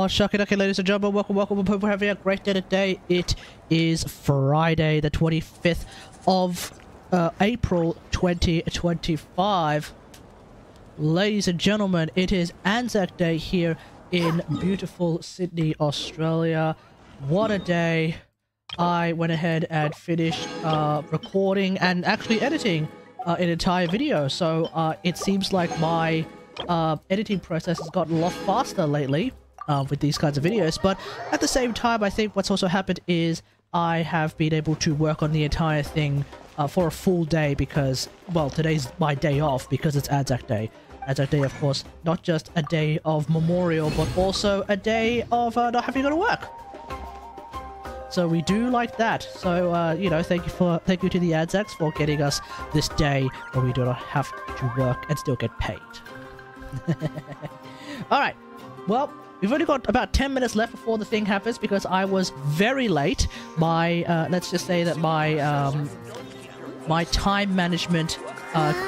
Oh, shuck it, okay, ladies and gentlemen, welcome. Hope we're having a great day today. It is Friday, the 25th of April, 2025. Ladies and gentlemen, it is Anzac Day here in beautiful Sydney, Australia. What a day. I went ahead and finished recording and actually editing an entire video, so it seems like my editing process has gotten a lot faster lately with these kinds of videos. But at the same time, I think what's also happened is I have been able to work on the entire thing for a full day because, well, today's my day off because it's Anzac Day. Anzac Day, of course, not just a day of memorial, but also a day of not having to go to work. So we do like that. So, you know, thank you to the Anzacs for getting us this day where we do not have to work and still get paid. Alright, well, we've only got about 10 minutes left before the thing happens because I was very late. My, let's just say that my, my time management,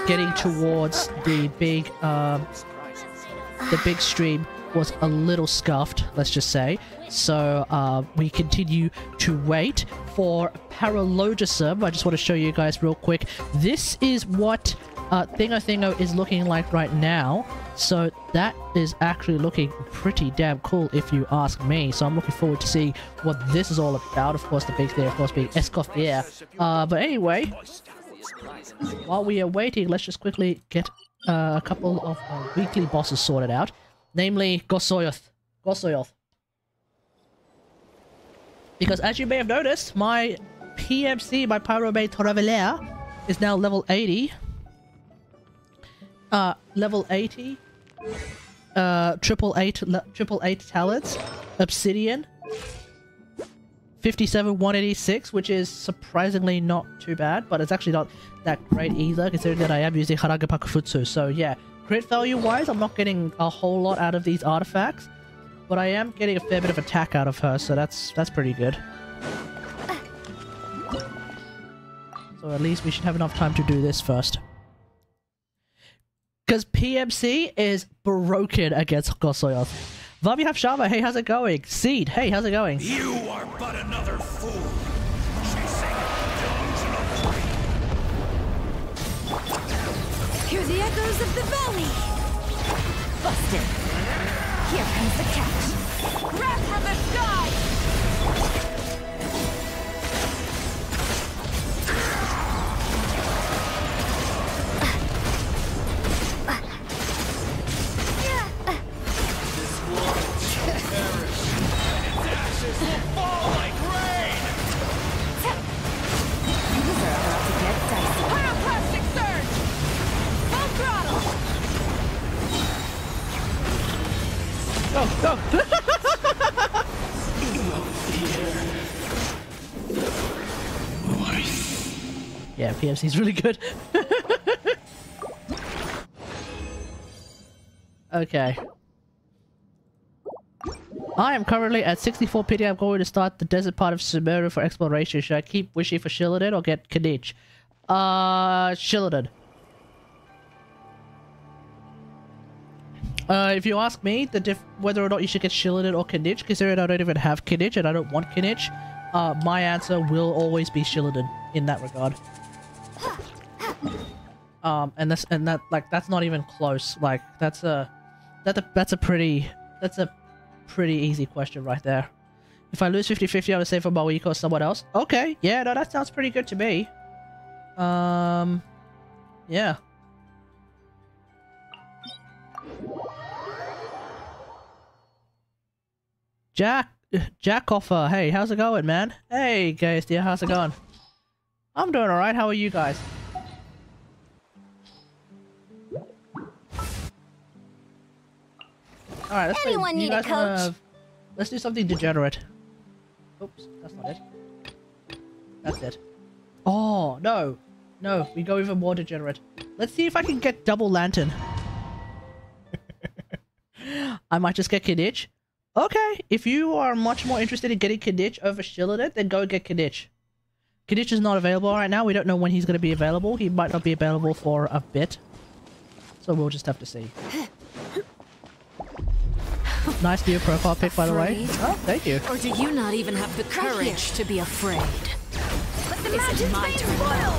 getting towards the big stream was a little scuffed, let's just say. So, we continue to wait for Paralogism. I just want to show you guys real quick. This is what Thingo is looking like right now. So that is actually looking pretty damn cool if you ask me. So I'm looking forward to see what this is all about. Of course, the big thing, of course, being Escoffier. But anyway, while we are waiting, let's just quickly get a couple of weekly bosses sorted out. Namely, Gosoyoth. Because as you may have noticed, my PMC, my Primogem Code, is now level 80. Level 80. Triple eight talents. Obsidian. 57 186, which is surprisingly not too bad, but it's actually not that great either, considering that I am using Harage Pakufutsu. So yeah, crit value wise, I'm not getting a whole lot out of these artifacts, but I am getting a fair bit of attack out of her, so that's pretty good. So at least we should have enough time to do this first. Because PMC is broken against Gosoyoth. Vabi Hafshava, hey, how's it going? Seed, hey, how's it going? You are but another fool, chasing dogs. Hear the echoes of the valley! Busted! Here comes the catch! Grab from the sky! Go! Yeah, PMC's really good. Okay. I am currently at 64 pity. I'm going to start the desert part of Sumeru for exploration. Should I keep wishing for Shilladin or get Kanich? Shilladin. If you ask me, whether or not you should get Shilladin or Kanich, considering I don't even have Kanich and I don't want Kanich, my answer will always be Shilladin in that regard. And that's not even close. Like that's a pretty easy question right there. If I lose 50-50, I'm gonna say for Mawiko or someone else. Okay, yeah, no, that sounds pretty good to me. Yeah. Jack Offer, hey, how's it going, man? Hey, guys, dear, how's it going? I'm doing alright, how are you guys? Alright, let's Anyone need a coach? Let's do something degenerate. Oops, that's not it. That's it. Oh, no. No, we go even more degenerate. Let's see if I can get double lantern. I might just get Kanich. Okay, if you are much more interested in getting Kanich over Shilladin, then go get Kanich. Kanich is not available right now. We don't know when he's going to be available. He might not be available for a bit. So we'll just have to see. Nice new profile pic, by the way. Oh, thank you. Or do you not even have the courage to be afraid? Let the mountains my turn now.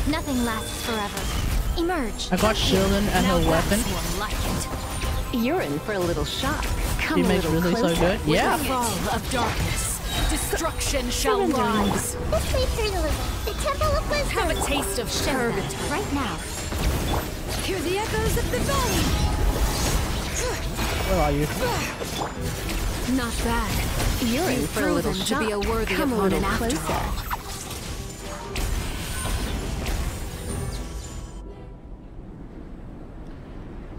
Nothing lasts forever. Emerge. I got Shilden and her weapon. Like you're in for a little shock. She makes really so good. Yeah. With the fall of darkness, destruction shall rise. Let's wait through the Temple of Wisdom. Have a taste of purgatory right now. Hear the echoes of the valley. Where are you? Not bad. You're in for a little shock. To be a worthy opponent after all.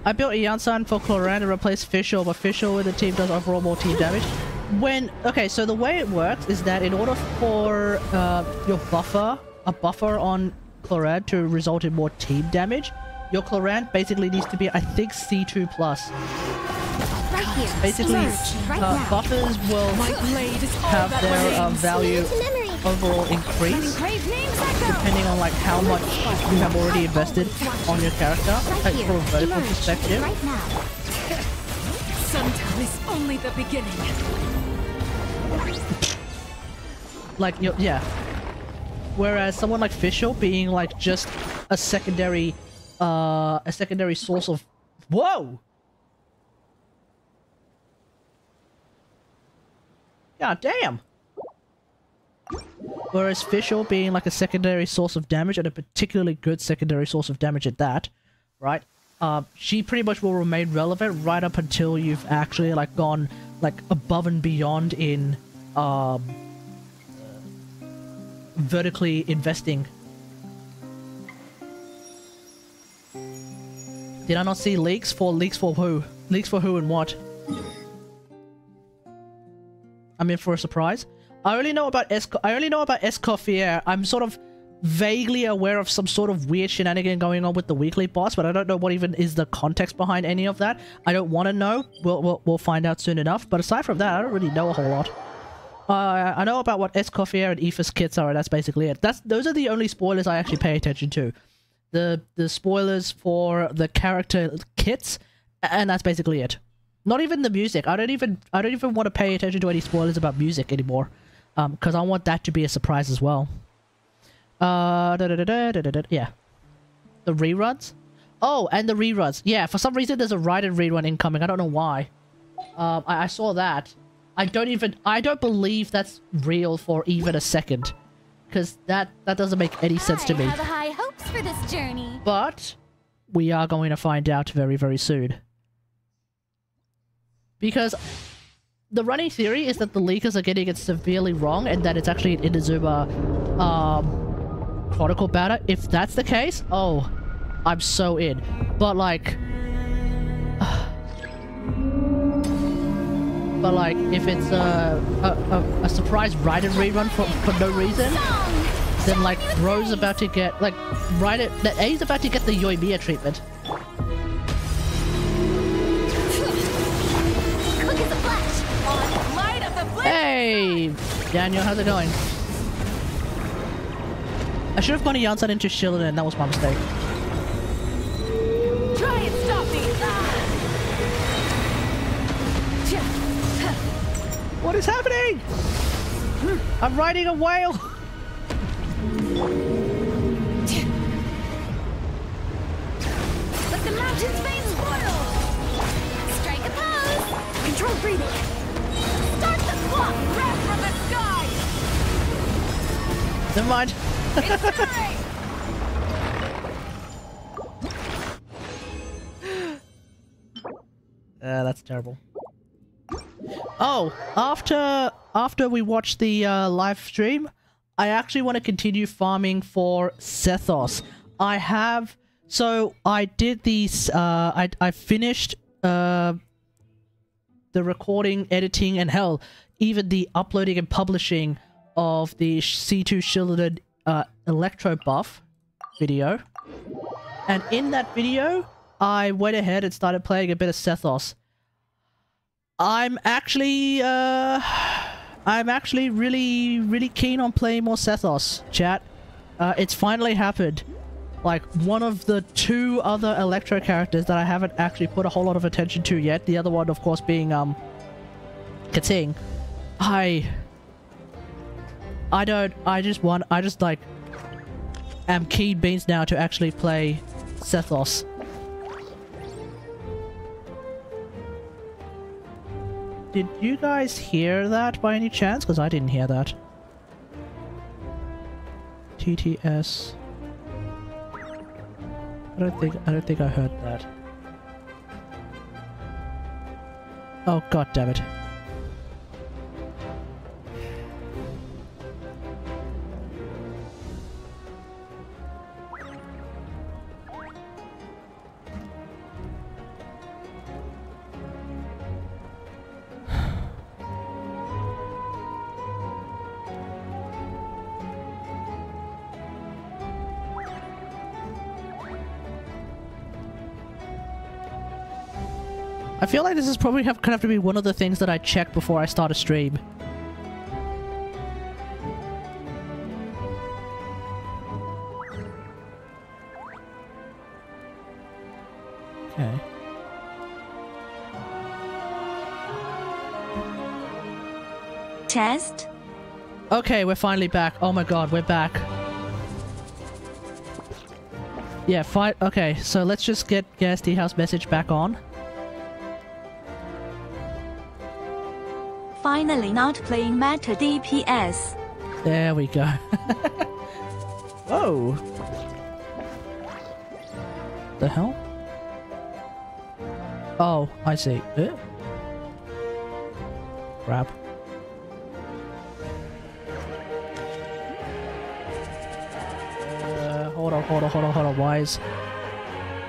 I built a Yansan for Cloran to replace Fischl, but Fischl with the team does overall more team damage. Okay, so the way it works is that in order for your buffer on Cloran to result in more team damage, your Cloran basically needs to be, I think, C2+. Right here. Basically, buffers will have their value overall increase depending on like how much you have already invested on your character, like from a vertical perspective. Sometimes it's only the beginning. Like yeah. Whereas someone like Fischl being like just a secondary source of whoa. God damn. Whereas Fischl being like a secondary source of damage, and a particularly good secondary source of damage at that, right? She pretty much will remain relevant right up until you've actually like gone like above and beyond in vertically investing. Did I not see leaks for who? Leaks for who and what? I'm in for a surprise. I only know about Escoffier. I'm sort of vaguely aware of some sort of weird shenanigan going on with the weekly boss, but I don't know what even is the context behind any of that. I don't want to know. We'll find out soon enough. But aside from that, I don't really know a whole lot. I know about what Escoffier and Ifa's kits are, and that's basically it. Those are the only spoilers I actually pay attention to. The spoilers for the character kits, and that's basically it. Not even the music. I don't even want to pay attention to any spoilers about music anymore, because I want that to be a surprise as well. Yeah. The reruns? Oh, and the reruns. Yeah, for some reason there's a Raiden rerun incoming. I don't know why. I saw that. I don't believe that's real for even a second, because that doesn't make any sense to me. I have high hopes for this journey. But we are going to find out very, very soon. Because the running theory is that the leakers are getting it severely wrong, and that it's actually an Inazuma Chronicle banner. If that's the case, oh, I'm so in. But like, if it's a surprise Raiden rerun for no reason, then like Bro's about to get like that A's about to get the Yoimiya treatment. Hey, Daniel, how's it going? I should have gone to Yansan into Shilden, that was my mistake. Try and stop me! What is happening? I'm riding a whale! Let the mountains vein spoil! Strike a pose. Control breathing! Start the clock! Wrap from the sky! Never mind. It's time! That's terrible. Oh, after we watch the live stream, I actually want to continue farming for Sethos. So I did these, I finished the recording, editing, and hell, even the uploading and publishing of the C2 Shielded Electro Buff video. And in that video, I went ahead and started playing a bit of Sethos. I'm actually really keen on playing more Sethos, chat. It's finally happened. like one of the two other Electro characters that I haven't actually put a whole lot of attention to yet. The other one, of course, being Kating. I just like am keen beans now to actually play Sethos. Did you guys hear that by any chance? Because I didn't hear that. TTS. I don't think I heard that. Oh, god damn it. I feel like this is probably gonna have to be one of the things that I check before I start a stream. Okay. Test? Okay, we're finally back. Oh my god, we're back. Yeah, fine. Okay, so let's just get Ghastly House message back on. Finally not playing meta DPS. There we go. Whoa. The hell? Oh, I see. Grab. Hold on. Why is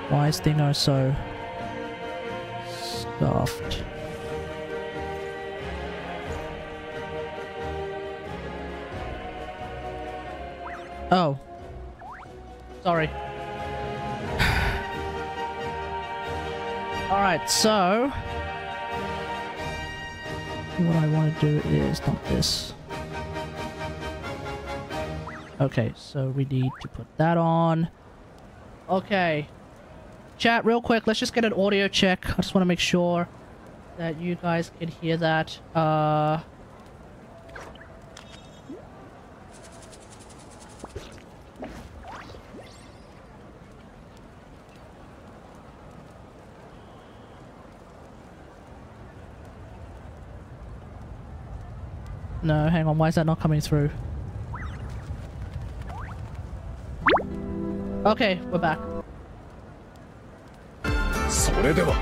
Thingo so stuffed? Oh. Sorry. Alright, so... what I want to do is not this. Okay, so we need to put that on. Okay. Chat, real quick, let's just get an audio check. I just want to make sure that you guys can hear that. No, hang on, why is that not coming through? Okay, we're back. それでは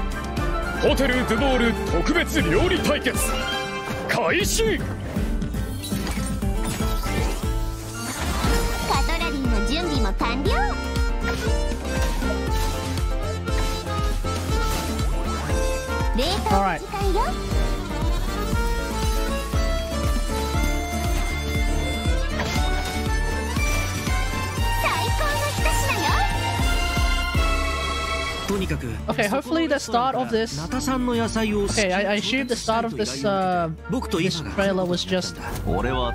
ホテルドゥボール特別料理対決開始。カトラリーの準備も完了。冷凍の時間よ。Okay, hopefully the start of this... Okay, I assume the start of this, this trailer was just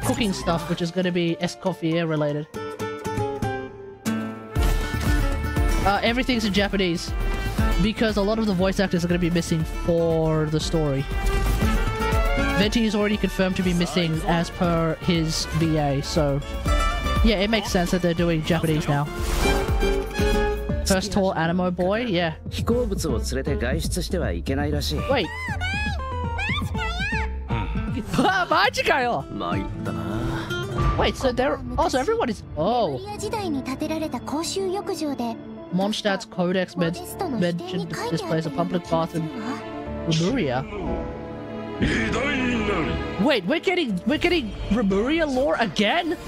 cooking stuff, which is going to be Escoffier related. Everything's in Japanese, because a lot of the voice actors are going to be missing for the story. Venti is already confirmed to be missing as per his VA, so... yeah, it makes sense that they're doing Japanese now. First tall animo boy? Yeah. Wait. Wait, so they're... oh, so everyone is... oh. Mondstadt's Codex mentioned displays a public bath in Lemuria. Wait, we're getting Lemuria lore again?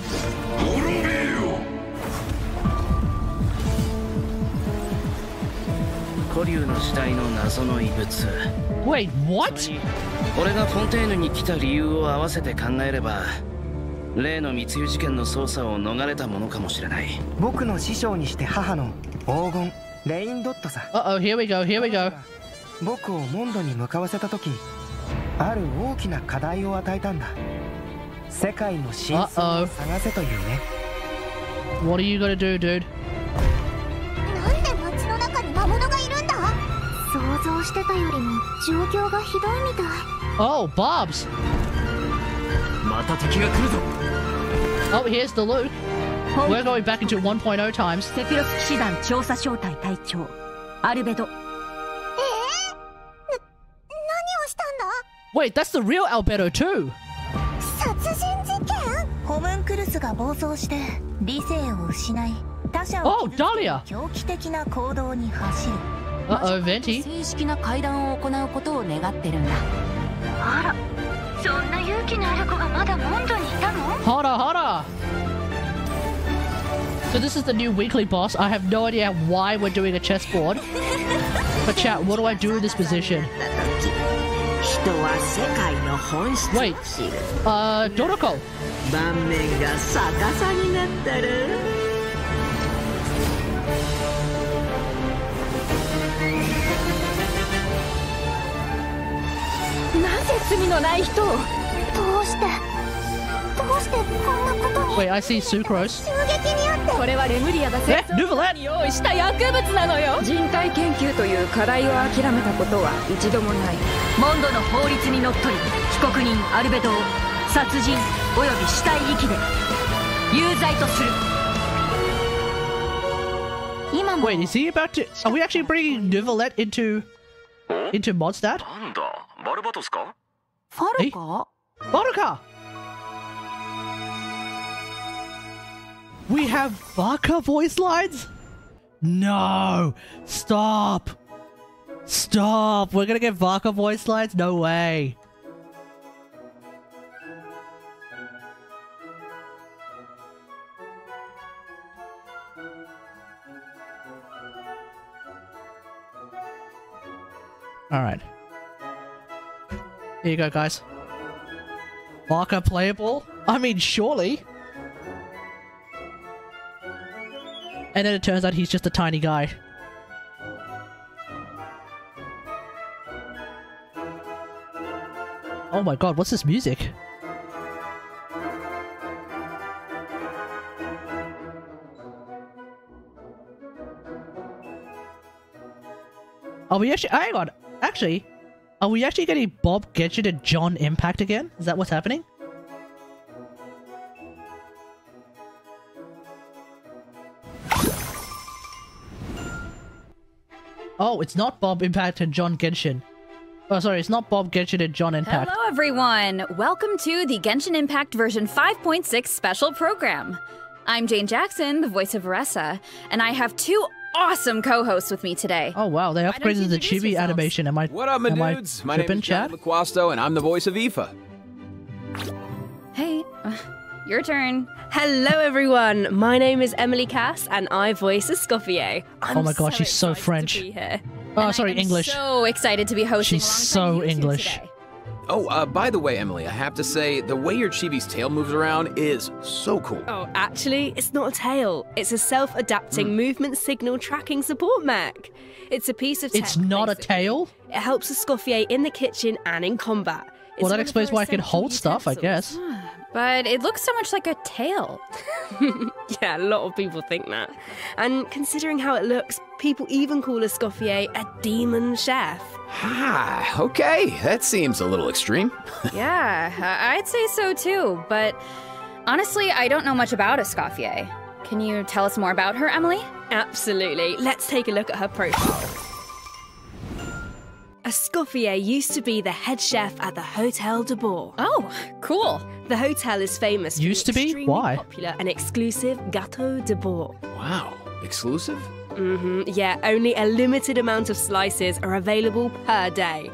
Wait, what? 俺がフォンテーヌに来た理由を合わせて考えれば、例の密輸事件の捜査を逃れたものかもしれない。僕の師匠にして母の黄金レインドットさ。Uh-oh, here we go, here we go. 僕をモンドに向かわせた時、ある大きな課題を与えたんだ。世界の真相を探せというね。What are you gonna do, dude? してたよりも状況がひどいみたい。 Oh, Bobs. また敵が来るぞ。 Oh, here's the Luke. We're going back into 1.0 times. セピロス騎士団調査小隊隊長アルベド。何をしたんだ？ Wait, that's the real Albedo too. 殺人事件？ホムンクルスが暴走して理性を失い他者を傷つける狂気的な行動に走る。Uh-oh, Venti. 正式な会談を行うことを願ってるんだ。あら、そんな勇気のある子がまだモンドにいたの？ Hara, hara. So this is the new weekly boss. I have no idea why we're doing a chessboard. But chat, what do I do in this position? Wait, Doroko. 盤面が逆さになったらなぜ罪のない人を？どうしてこんなことに。 Wait, I see Sucrose. 襲撃にあってこれはレムリアが戦争に用意した薬物なのよ。人体研究という課題を諦めたことは一度もない。モンドの法律にのっとり被告人アルベドを殺人および死体遺棄で有罪とする。 Wait, is he about to... Are we actually bringing Nuvolette into Mondstadt? なんだ、バルバトスか？ファルカ？ Baruka! We have Baka voice lines? No! Stop! Stop! We're gonna get Baka voice lines? No way! Alright. Here you go, guys. Baka playable? I mean, surely. And then it turns out he's just a tiny guy. Oh my god, what's this music? Are we actually... Hang on. Actually, are we actually getting Bob Genshin and John Impact again? Is that what's happening? Oh, it's not Bob Impact and John Genshin. Oh, sorry, it's not Bob Genshin and John Impact. Hello, everyone. Welcome to the Genshin Impact version 5.6 special program. I'm Jane Jackson, the voice of Aressa, and I have two awesome co-hosts with me today. Oh wow, they upgraded the chibi animation. Am I? What up, my dudes? My name is John McQuasto, and I'm the voice of Ifa. Hey, your turn. Hello, everyone. My name is Emily Cass, and I voice Escoffier. Oh my god, she's so French. To be here. Oh, sorry, English. So excited to be hosting. She's so English. Today. Oh, by the way, Emily, I have to say, the way your chibi's tail moves around is so cool. Oh, actually, it's not a tail. It's a self-adapting movement signal tracking support mech. It's a piece of tech. It's not basically. A tail? It helps Escoffier in the kitchen and in combat. Well, that explains why I can hold stuff, I guess. But it looks so much like a tail. Yeah, a lot of people think that. And considering how it looks, people even call Escoffier a demon chef. Ah, okay. That seems a little extreme. Yeah, I'd say so too. But honestly, I don't know much about Escoffier. Can you tell us more about her, Emily? Absolutely. Let's take a look at her profile. Escoffier used to be the head chef at the Hotel de Bourg. Oh, cool. The hotel is famous for used to be? extremely Why? popular and exclusive Gâteau de Bourg. Wow. Exclusive? Yeah, only a limited amount of slices are available per day.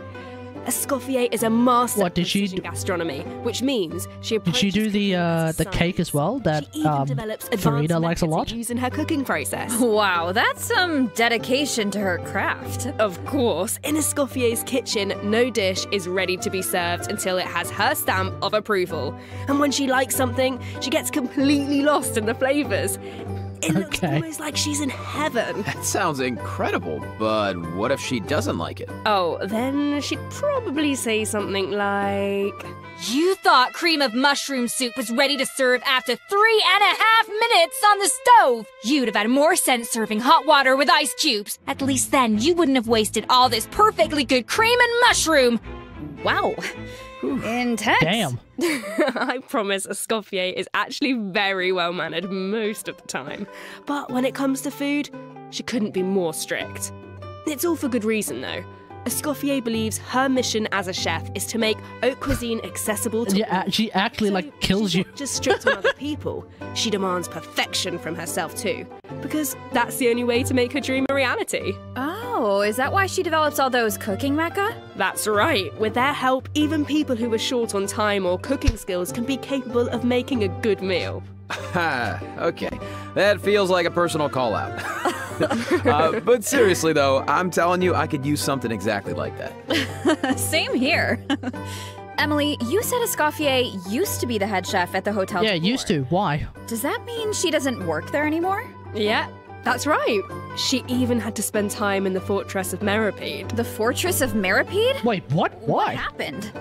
Escoffier is a master of precision gastronomy, which means she Did she do the cake as well that Farida likes a lot? Using her cooking process. Wow, that's some dedication to her craft. Of course, in Escoffier's kitchen, no dish is ready to be served until it has her stamp of approval. And when she likes something, she gets completely lost in the flavors. It looks almost like she's in heaven. That sounds incredible, but what if she doesn't like it? Oh, then she'd probably say something like... You thought cream of mushroom soup was ready to serve after 3.5 minutes on the stove! You'd have had more sense serving hot water with ice cubes. At least then you wouldn't have wasted all this perfectly good cream and mushroom! Wow. Intense. Damn. I promise Escoffier is actually very well-mannered most of the time. But when it comes to food, she couldn't be more strict. It's all for good reason, though. Escoffier believes her mission as a chef is to make haute cuisine accessible to all. She actually, like, kills you. She's not just strict on other people. She demands perfection from herself, too. Because that's the only way to make her dream a reality. Oh, is that why she develops all those cooking mecha? That's right. With their help, even people who are short on time or cooking skills can be capable of making a good meal. Okay. That feels like a personal call-out. But seriously, though, I'm telling you, I could use something exactly like that. Same here. Emily, you said Escoffier used to be the head chef at the hotel. Yeah, used to. Why? Does that mean she doesn't work there anymore? Yeah, that's right. She even had to spend time in the Fortress of Meripede. The Fortress of Meripede? Wait, what? Why? What happened?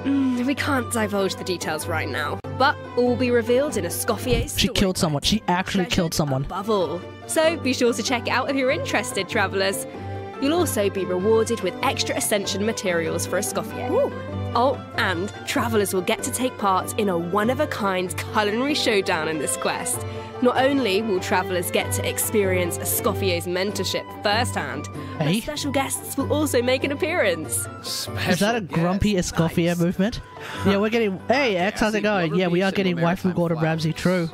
We can't divulge the details right now, but all will be revealed in Escoffier's She killed someone. She actually killed someone. Above all. So be sure to check it out if you're interested, travellers. You'll also be rewarded with extra Ascension materials for Escoffier. Ooh. Oh, and travellers will get to take part in a one-of-a-kind culinary showdown in this quest. Not only will travellers get to experience Escoffier's mentorship firsthand, but special guests will also make an appearance. Is that a grumpy Escoffier movement? Yeah, we're getting... Hey, X, how's it going? Yeah, we are getting waifu Gordon Ramsay, true.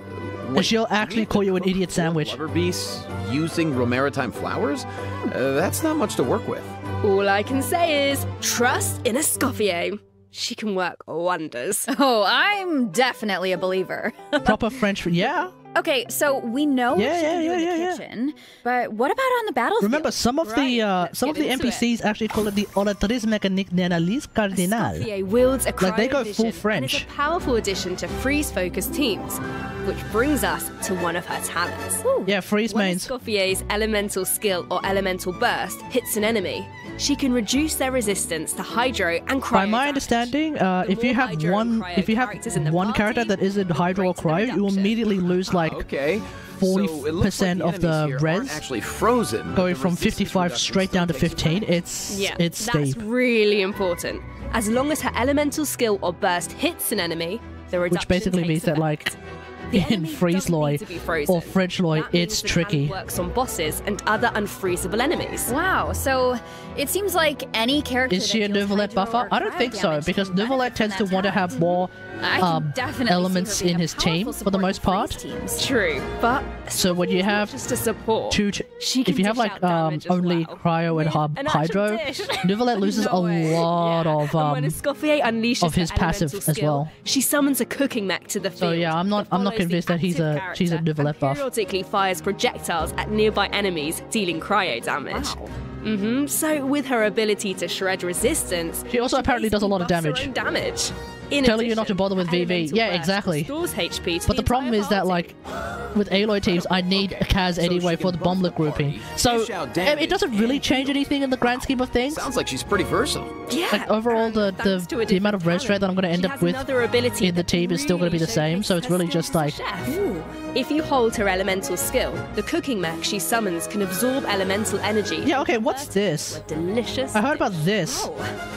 And she'll actually call you an idiot sandwich. Lover beasts using Romaritime flowers? That's not much to work with. All I can say is, trust in Escoffier. She can work wonders. Oh, I'm definitely a believer. Proper French, yeah. Okay, so we know what she can do in the kitchen, but what about on the battlefield? Remember, some of the NPCs actually call it the oratrice mécanique d'analyse cardinale. Escoffier wields a like they go full French. And it's a powerful addition to freeze-focused teams, which brings us to one of her talents. Ooh. Yeah, freeze mains. When Escoffier's elemental skill or elemental burst hits an enemy, she can reduce their resistance to hydro and cryo. By my understanding, if you have one character that isn't hydro or cryo, you immediately lose like 40% of the res. Actually frozen. Going from 55 straight down to 15. It's steep. That's really important. As long as her elemental skill or burst hits an enemy, the reduction which basically means that like in Freeze-Loy or French-Loy, it's tricky. Works on bosses and other unfreezable enemies. Wow, so it seems like any character. Is she a Neuvillette buffer? I don't think so, because Neuvillette tends to want to have more elements in his team for the most part. True, but so when you have just a support, if you have like only cryo and hydro, Neuvillette loses a lot of when Escoffier unleashes of his passive as well. She summons a cooking mech to the field. So yeah, I'm not convinced that she's a Neuvillette buff. Periodically fires projectiles at nearby enemies, dealing cryo damage. Wow. So with her ability to shred resistance, she also apparently does a lot of damage. Telling you not to bother with VV. Yeah, exactly. But the problem is that, like, with Aloy teams, I need a Kaz anyway for the bomblet grouping. So, it doesn't really change anything in the grand scheme of things. Sounds like she's pretty versatile. Yeah. Like, overall, the amount of res rate that I'm going to end up with in the team is still going to be the same, so it's really just like... If you hold her elemental skill, the cooking mech she summons can absorb elemental energy. Yeah, okay, what's this? Delicious. I heard about this.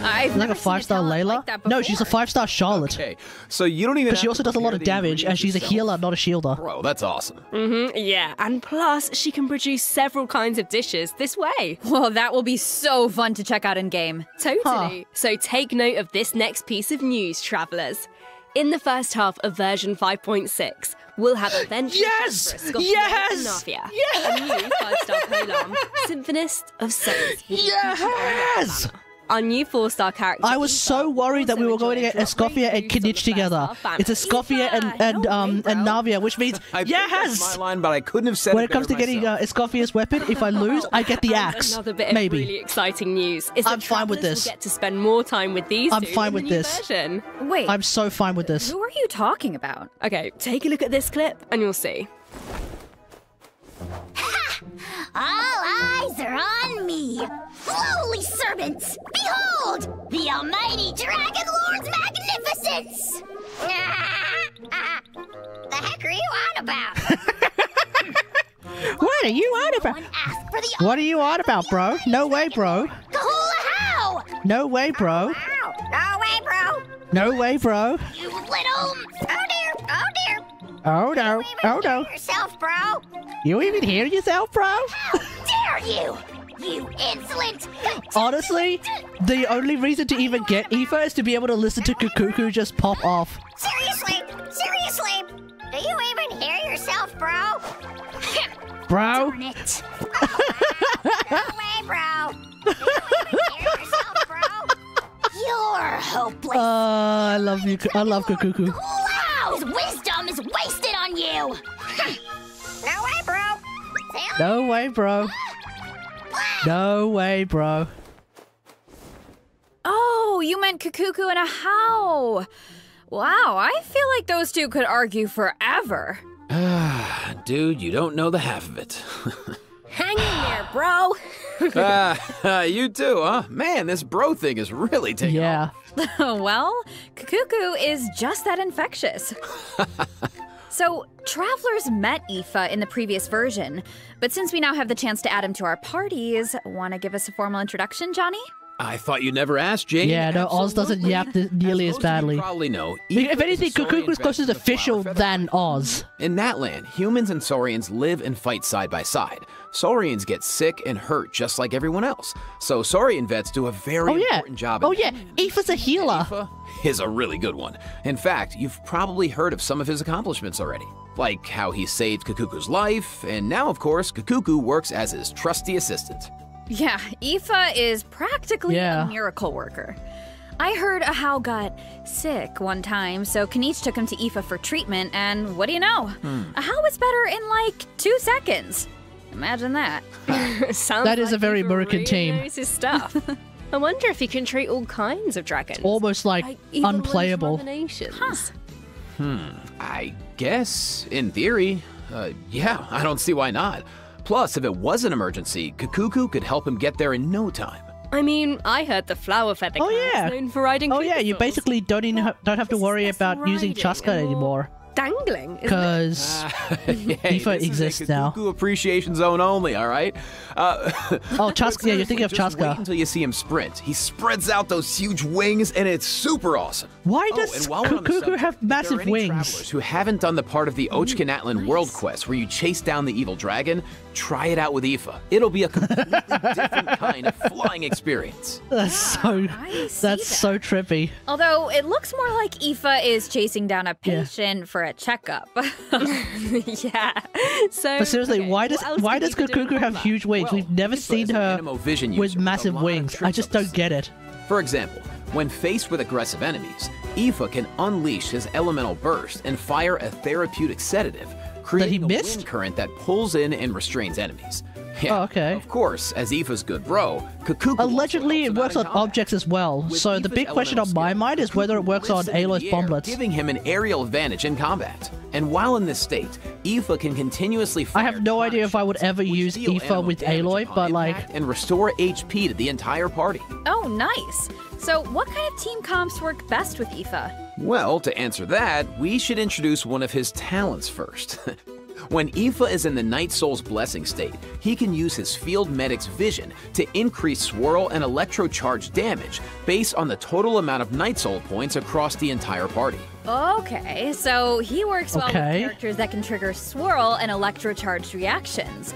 I've like a 5-star Layla? Like no, she's a 5-star Charlotte. Okay, so you don't even. But she also does a lot of damage, and she's a healer, not a shielder. Bro, that's awesome. Yeah, and plus she can produce several kinds of dishes this way. Well, that will be so fun to check out in game. Totally. So take note of this next piece of news, travellers. In the first half of version 5.6, we'll have a Venti yes! and Navia. A new 5-star polearm, Symphonist of Souls. Yes! Our new 4-star character. I was so worried that we were going to get Escoffier and Kinich together. It's Escoffier and Navia, which means yes. My line, but I couldn't have said when it comes to getting Escoffier's weapon, if I lose, I get the axe. Another bit of maybe. Really exciting news is that I'm fine with this. Will get to spend more time with these. I'm fine with this. Version. Wait, I'm so fine with this. Who are you talking about? Okay, take a look at this clip and you'll see. disturbance! Behold! The almighty Dragon Lord's magnificence! The heck are you on about? What are you on about? What are you on about, bro? No way, bro. Kahula how? No way, bro. No way, bro. No way, bro. You little... Oh dear, oh dear. Oh no, oh no. Yourself, bro. You even hear yourself, bro? How dare you? You insolent... Honestly, the only reason to even get Ifa is to be able to listen to Kukuku just pop off. Seriously? Seriously? Do you even hear yourself, bro? Bro? Darn it. No way, bro. Do you even hear yourself, bro? You're hopeless. I love you. I love Kukuku. Wow! His wisdom is wasted on you. No way, bro. No way, bro. No way, bro. Oh, you meant Kukuku and a how. Wow, I feel like those two could argue forever. Dude, you don't know the half of it. Hang in there, bro. You too, huh? Man, this bro thing is really taking off. Well, Kukuku is just that infectious. So, travelers met Ifa in the previous version, but since we now have the chance to add him to our parties, want to give us a formal introduction, Johnny? I thought you never asked, Jane. Yeah, no, Oz doesn't yap nearly as badly. You probably know. If anything, Kukuku's closer to official than Oz. In Natlan, humans and Saurians live and fight side by side. Saurians get sick and hurt just like everyone else. So Saurian vets do a very important job. Oh yeah, Ifa's a healer. Ifa is a really good one. In fact, you've probably heard of some of his accomplishments already. Like how he saved Kukuku's life, and now of course, Kukuku works as his trusty assistant. Yeah, Ifa is practically a miracle worker. I heard Ahau got sick one time, so Kaniche took him to Ifa for treatment, and what do you know? Ahau was better in like 2 seconds. Imagine that. Sounds that is like a very Ifa American really team. knows his stuff. I wonder if he can treat all kinds of dragons. Almost like unplayable. I guess, in theory, yeah, I don't see why not. Plus, if it was an emergency, Kukuku could help him get there in no time. I mean, I heard the flower feather clan's known for riding you basically don't have to worry about using Chaska anymore. Dangling, because Ifa exists now. Kukuku appreciation zone only, all right? Oh, Chaska, yeah, you're thinking of Chaska. Wait until you see him sprint. He spreads out those huge wings, and it's super awesome. Why does Kukuku have massive wings? Travelers who haven't done the part of the Natlan World Quest where you chase down the evil dragon, try it out with Ifa. It'll be a completely different kind of flying experience. That's so trippy. Although it looks more like Ifa is chasing down a patient for a checkup. Yeah. So, but seriously, why does Kukuku have huge wings? We've never seen her with massive wings. I just don't get it. For example, when faced with aggressive enemies, Ifa can unleash his elemental burst and fire a therapeutic sedative, creating a wind current that pulls in and restrains enemies. Yeah, of course, as Ifa's good bro, Kukuku allegedly it works on objects as well, so the big question on my mind is whether it works on Aloy's bomblets. Giving him an aerial advantage in combat. And while in this state, Ifa can continuously fire I have no idea if I would ever use Ifa with Aloy, but like... and restore HP to the entire party. Oh, nice. So what kind of team comps work best with Ifa? Well, to answer that, we should introduce one of his talents first. When Ifa is in the Night Soul's Blessing state, he can use his Field Medic's vision to increase swirl and electrocharge damage based on the total amount of Night Soul points across the entire party. Okay, so he works well with characters that can trigger swirl and electrocharged reactions,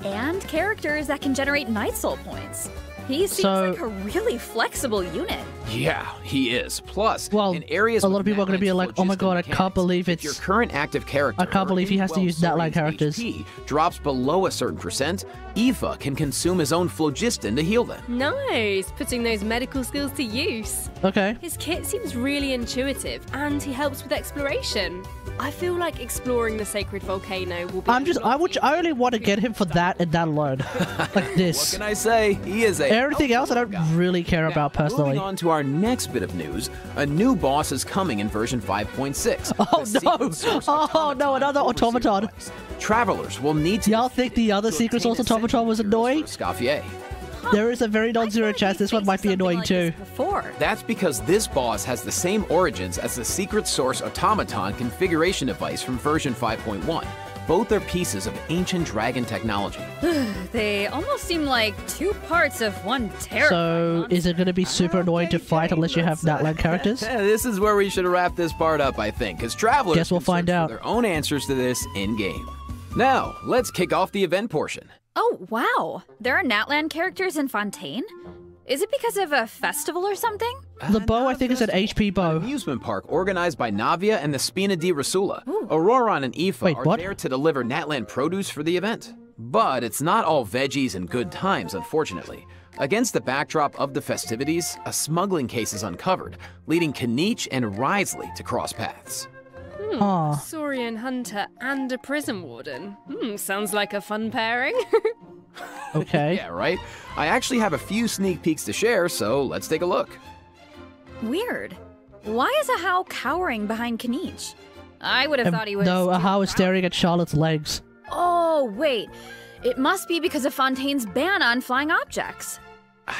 and characters that can generate Night Soul points. He seems like a really flexible unit. Yeah, he is. Plus, well, in areas a lot of people are going to be like, oh my god, I can't believe it's... Your current active character... I can't believe he has to use Natlan characters. HP drops below a certain percent, Ifa can consume his own phlogiston to heal them. Nice, putting those medical skills to use. Okay. His kit seems really intuitive, and he helps with exploration. I feel like exploring the sacred volcano will be... I only want to get him for that and that alone. Like this. What can I say? He is a... Everything else I don't really care about personally. Moving on to our next bit of news, a new boss is coming in version 5.6. Oh no, another automaton. Travelers will need to... Y'all think the other secret source automaton was annoying? Escoffier. There is a very non-zero chance this one might be annoying too. That's because this boss has the same origins as the Secret Source Automaton configuration device from version 5.1. Both are pieces of ancient dragon technology. They almost seem like two parts of one terrifying. So, is it going to be super annoying to fight unless you have Natlan characters? This is where we should wrap this part up, I think, because travelers guess we'll find out their own answers to this in-game. Now, let's kick off the event portion. Oh, wow. There are Natlan characters in Fontaine? Is it because of a festival or something? The bow, I think, is an HP bow. An amusement park organized by Navia and the Spina di Rasula. Auroron and Ifa are there to deliver Natlan produce for the event. But it's not all veggies and good times, unfortunately. Against the backdrop of the festivities, a smuggling case is uncovered, leading Kanich and Wriothesley to cross paths. Saurian hunter and a prison warden. Sounds like a fun pairing. Okay. Yeah, right? I actually have a few sneak peeks to share, so let's take a look. Weird. Why is Ahau cowering behind Kanich? I would have thought he was... No, Ahau is staring at Charlotte's legs. Oh, wait. It must be because of Fontaine's ban on flying objects.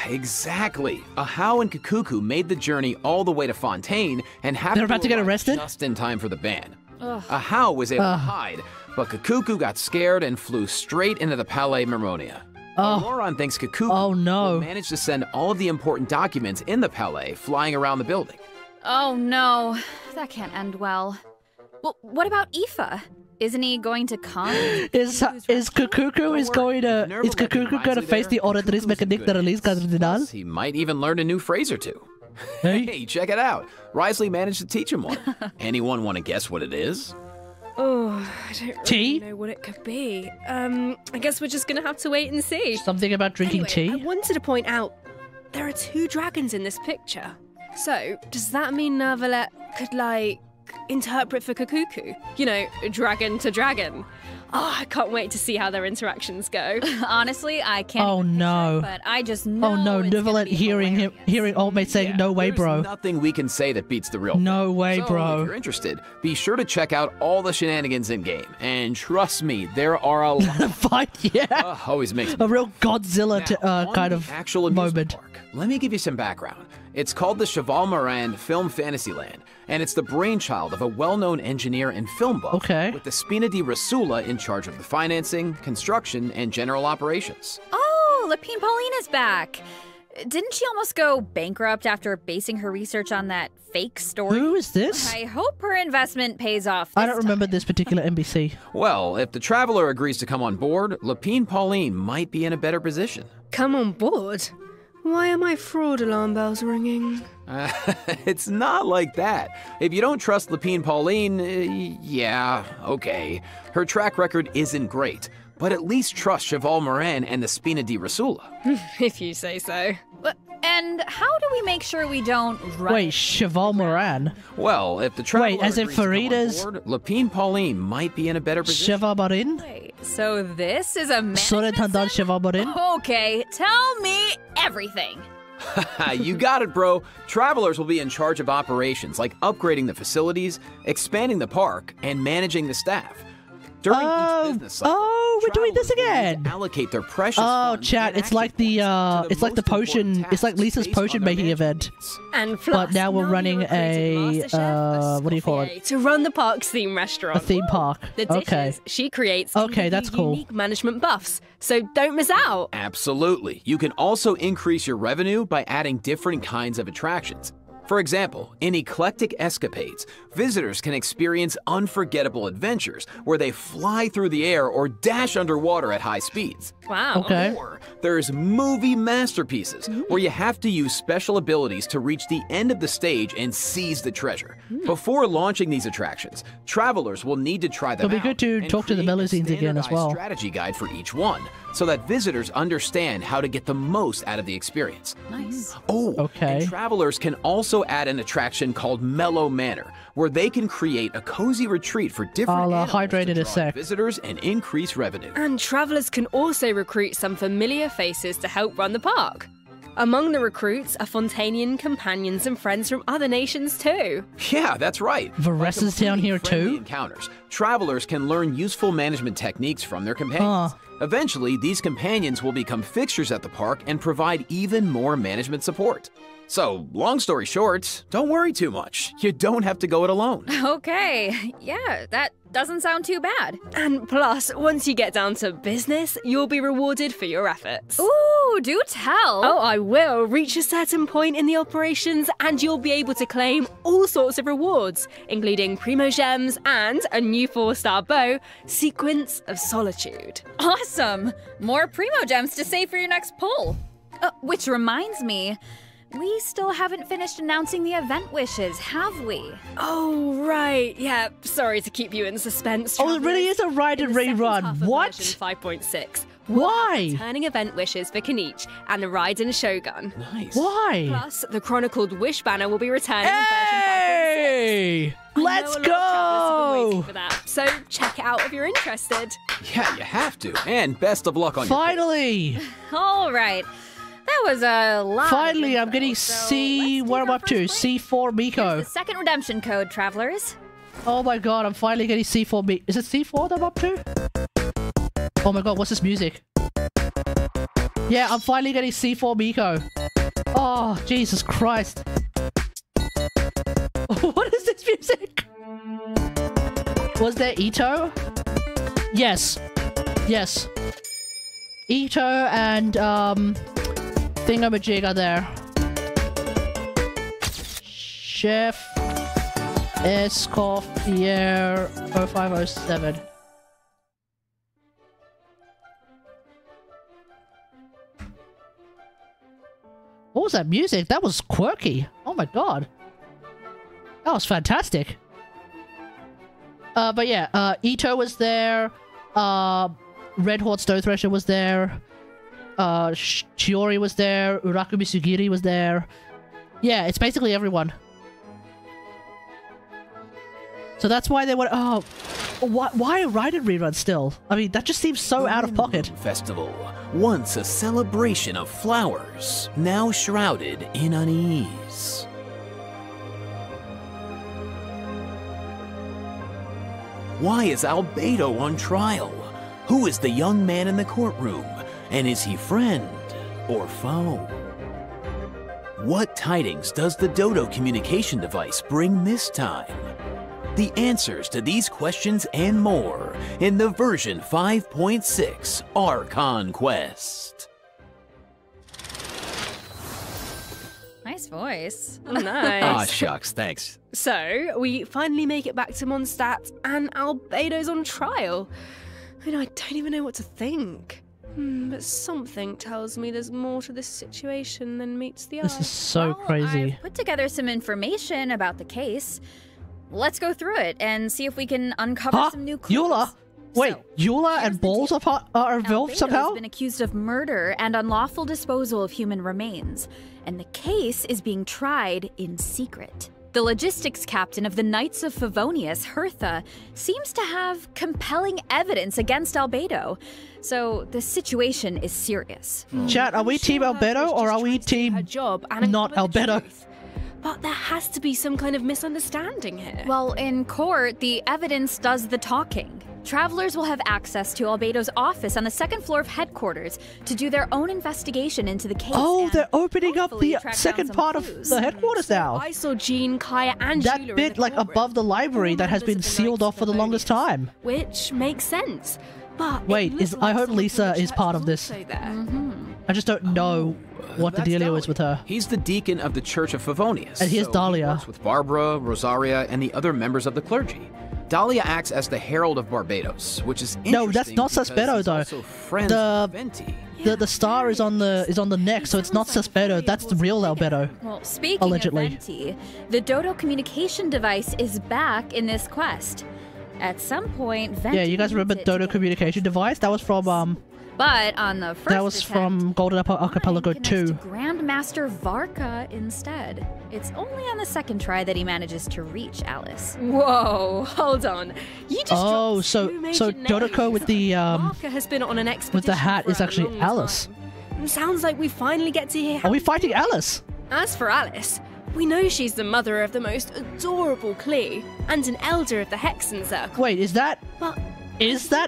Exactly. Ahau and Kakuku made the journey all the way to Fontaine and They're about to get arrested? Just in time for the ban. Ugh. Ahau was able to hide, but Kakuku got scared and flew straight into the Palais Mermonia. Auroron thinks Kakuku will manage to send all of the important documents in the Palais flying around the building. Oh no, that can't end well. Well, what about Ifa? Isn't he going to come? Is Kakuku going to face the Ordres Mechanique de Release Cardinal? He might even learn a new phrase or two. Hey, check it out. Wriothesley managed to teach him one. Anyone want to guess what it is? Oh, I don't really know what it could be. I guess we're just gonna have to wait and see. Something about drinking tea? I wanted to point out, there are two dragons in this picture. So, does that mean Nervalet could, like, interpret for Kakuku? You know, dragon to dragon. Oh, I can't wait to see how their interactions go. Honestly, I can't. Oh no! But I just know. Oh no! Nervalet hearing old mate saying, "No way, bro." Nothing we can say that beats the real. No way, bro. If you're interested, be sure to check out all the shenanigans in game, and trust me, there are a lot. Fight, yeah. Always makes me a real Godzilla kind of actual moment. Park, let me give you some background. It's called the Cheval Moran Film Fantasyland, and it's the brainchild of a well-known engineer and film buff with the Spina di Rasula in charge of the financing, construction, and general operations. Oh, Lapine Pauline is back. Didn't she almost go bankrupt after basing her research on that fake story? Who is this? I hope her investment pays off. I don't remember this particular NPC. Well, if the Traveler agrees to come on board, Lapine Pauline might be in a better position. Come on board? Why are my fraud alarm bells ringing? It's not like that. If you don't trust Lapine Pauline, yeah, okay. Her track record isn't great, but at least trust Cheval Moran and the Spina di Rasula. If you say so. And how do we make sure we don't run? Wait, Cheval Moran? Well, if the Traveler Wait, as in Farida's... Lapine Pauline might be in a better position. Cheval Morin? Wait, so this is a Surintendant Cheval Morin? Okay, tell me everything. You got it, bro. Travelers will be in charge of operations, like upgrading the facilities, expanding the park, and managing the staff. During each business cycle, we're doing this again. Allocate their precious funds chat, it's like the potion, it's like Lisa's potion making event. And but now we're running a what do you call it? To run the park's theme restaurant. A theme park. The dishes she creates. That's cool. Unique management buffs, so don't miss out. Absolutely. You can also increase your revenue by adding different kinds of attractions. For example, in Eclectic Escapades, visitors can experience unforgettable adventures where they fly through the air or dash underwater at high speeds. Wow. Okay. Or there's movie masterpieces where you have to use special abilities to reach the end of the stage and seize the treasure. Before launching these attractions, travelers will need to try them out. It'll be good to talk to the Melusines again as well. Strategy guide for each one, so that visitors understand how to get the most out of the experience. Nice. Oh, okay. And travelers can also add an attraction called Mellow Manor, where they can create a cozy retreat for different animals hydrate to in a draw sec. visitors and increase revenue. And travelers can also recruit some familiar faces to help run the park. Among the recruits are Fontanian companions and friends from other nations too. Yeah, that's right. Varessa's down here too? Encounters. Travelers can learn useful management techniques from their companions. Eventually, these companions will become fixtures at the park and provide even more management support. So, long story short, don't worry too much. You don't have to go it alone. Okay, yeah, that doesn't sound too bad. And plus, once you get down to business, you'll be rewarded for your efforts. Ooh, do tell. Oh, I will. Reach a certain point in the operations and you'll be able to claim all sorts of rewards, including Primogems and a new 4-star bow, Sequence of Solitude. Awesome! More Primogems to save for your next pull. Which reminds me, we still haven't finished announcing the event wishes, have we? Oh, right. Yeah, sorry to keep you in suspense. Oh, it really is a ride and rerun. What? 5.6. Why? Turning event wishes for Kenichi and the Raiden Shogun. Nice. Why? Plus, the Chronicled Wish banner will be returning Hey! in version 5.6. Let's I know a lot of travelers have been waiting go! for that, so check it out if you're interested. Yeah, you have to. And best of luck on Finally! All right. That was a lot. Finally, of I'm getting C. What am I up to? C4 Miko. Here's the second redemption code, travelers. Oh my god, I'm finally getting C4 Miko. Is it C4 that I'm up to? Oh my god, what's this music? Yeah, I'm finally getting C4 Miko. Oh, Jesus Christ. What is this music? Was there Ito? Yes. Yes. Ito and, Thingamajig are there. Chef Escoffier 0507. What was that music? That was quirky. Oh my god. That was fantastic. But yeah, Ito was there. Red Horde Stone Thresher was there. Chiori was there. Urakumi Sugiri was there. Yeah, it's basically everyone. So that's why they went. Oh, why a Raiden rerun still? I mean, that just seems so out of pocket. Festival, once a celebration of flowers, now shrouded in unease. Why is Albedo on trial? Who is the young man in the courtroom? And is he friend or foe? What tidings does the Dodo communication device bring this time? The answers to these questions and more in the version 5.6 Archon Quest. Nice voice. Nice. Ah, shucks, thanks. So, we finally make it back to Mondstadt and Albedo's on trial. I mean, I don't even know what to think. But something tells me there's more to this situation than meets the eye. This is so crazy. I've put together some information about the case. Let's go through it and see if we can uncover some new clues. Eula? Wait, Eula and Balls are involved somehow? Has been accused of murder and unlawful disposal of human remains, and the case is being tried in secret. The logistics captain of the Knights of Favonius, Hertha, seems to have compelling evidence against Albedo, so the situation is serious. Chat, are we team Albedo or are we team not Albedo? But there has to be some kind of misunderstanding here. Well, in court, the evidence does the talking. Travelers will have access to Albedo's office on the second floor of headquarters to do their own investigation into the case. Oh, they're opening up the second part of the headquarters now. I saw Jean, Kaeya, and that bit, like, above the library that has been sealed off for the longest time. Which makes sense. But wait, I hope Lisa is part of this. I just don't know what the dealio is with her. He's the deacon of the Church of Favonius. And here's Dahlia. He works with Barbara, Rosaria, and the other members of the clergy. Dahlia acts as the Herald of Barbados, which is interesting. No, that's not Suspedo though. Venti. The star is on the neck, so it's not Suspedo. That's the real Albedo. Well, speaking allegedly. of Venti, the Dodo communication device is back in this quest. At some point, Venti. Yeah, you guys remember Dodo communication device? That was from But on the first that was from Golden Archipelago 2. Grandmaster Varka instead. It's only on the second try that he manages to reach Alice. Whoa, hold on. You just so Dodoko with the Varka has been on an expedition with the hat for is actually a long Alice. time. Sounds like we finally get to hear. Are we fighting Alice? As for Alice, we know she's the mother of the most adorable Klee and an elder of the Hexen Circle. Wait, is that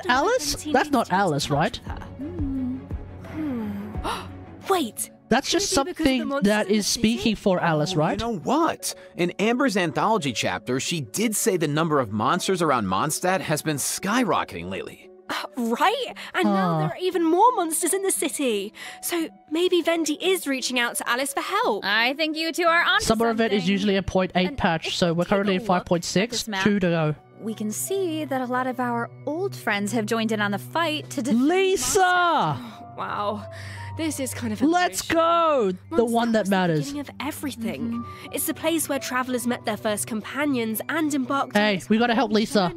Alice? That's not Alice, right? Wait. That's just something that is speaking for Alice, right? You know what? In Amber's anthology chapter, she did say the number of monsters around Mondstadt has been skyrocketing lately. Right? And now there are even more monsters in the city. So maybe Venti is reaching out to Alice for help. I think you two are on Summer event is usually a 0.8 patch, so we're currently at 5.6. 2 to go. We can see that a lot of our old friends have joined in on the fight to defeat Lisa! Wow. This is kind of Let's go! The one that matters. The beginning of everything. It's the place where travelers met their first companions and embarked on Hey, we gotta help Lisa.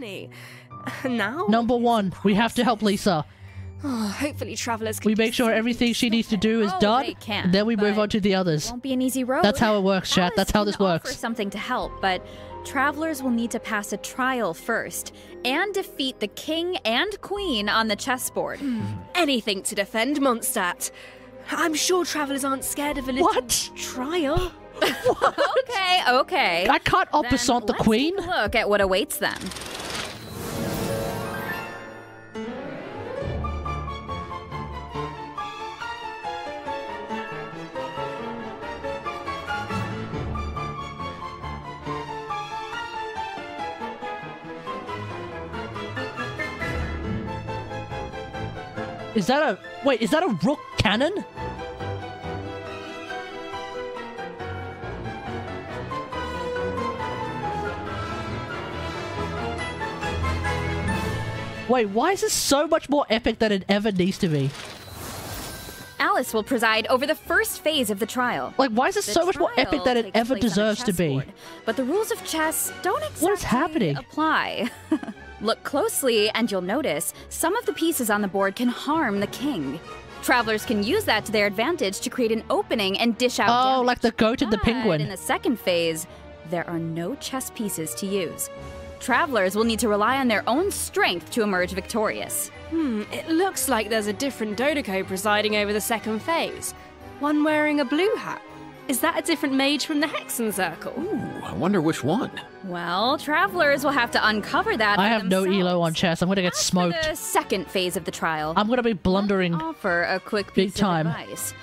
Now? Number 1, we have to help Lisa. Oh, hopefully travelers can We make sure everything she needs to do is done, and then we move on to the others. It won't be an easy road. That's how it works, chat. That's how this works. Offer something to help, but travelers will need to pass a trial first and defeat the king and queen on the chessboard. Anything to defend Mondstadt. I'm sure travelers aren't scared of a little trial. Okay. I can't opposite the queen. Let's take a look at what awaits them. Is that a rook cannon? Wait, why is this so much more epic than it ever needs to be? Alice will preside over the first phase of the trial. Like, why is this so much more epic than it ever deserves to be? But the rules of chess don't exactly What is happening? apply. Look closely and you'll notice some of the pieces on the board can harm the king. Travelers can use that to their advantage to create an opening and dish out damage. Like the goat and the penguin. In the second phase, there are no chess pieces to use. Travelers will need to rely on their own strength to emerge victorious. It looks like there's a different Dodoco presiding over the second phase. One wearing a blue hat. Is that a different mage from the Hexen Circle? Ooh, I wonder which one. Well, travelers will have to uncover that I have no elo on chess. I'm gonna get smoked. For the second phase of the trial, I'm gonna be blundering. Offer a quick big piece time. of advice.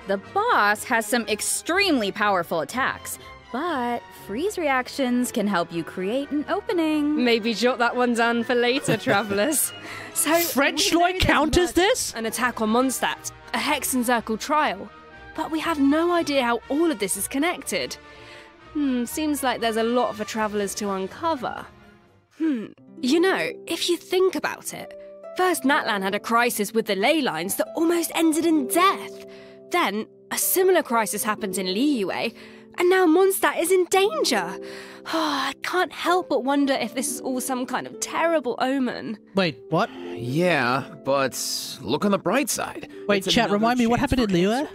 The boss has some extremely powerful attacks, but freeze reactions can help you create an opening. Maybe jot that one down for later, travelers. So French Lloyd counters this? An attack on Mondstadt, a Hexen Circle trial. But we have no idea how all of this is connected. Seems like there's a lot for travelers to uncover. You know, if you think about it, first Natlan had a crisis with the ley lines that almost ended in death. Then, a similar crisis happened in Liyue, and now Mondstadt is in danger. I can't help but wonder if this is all some kind of terrible omen. Wait, what? Yeah, but look on the bright side. Wait, chat, remind me what happened in Liyue?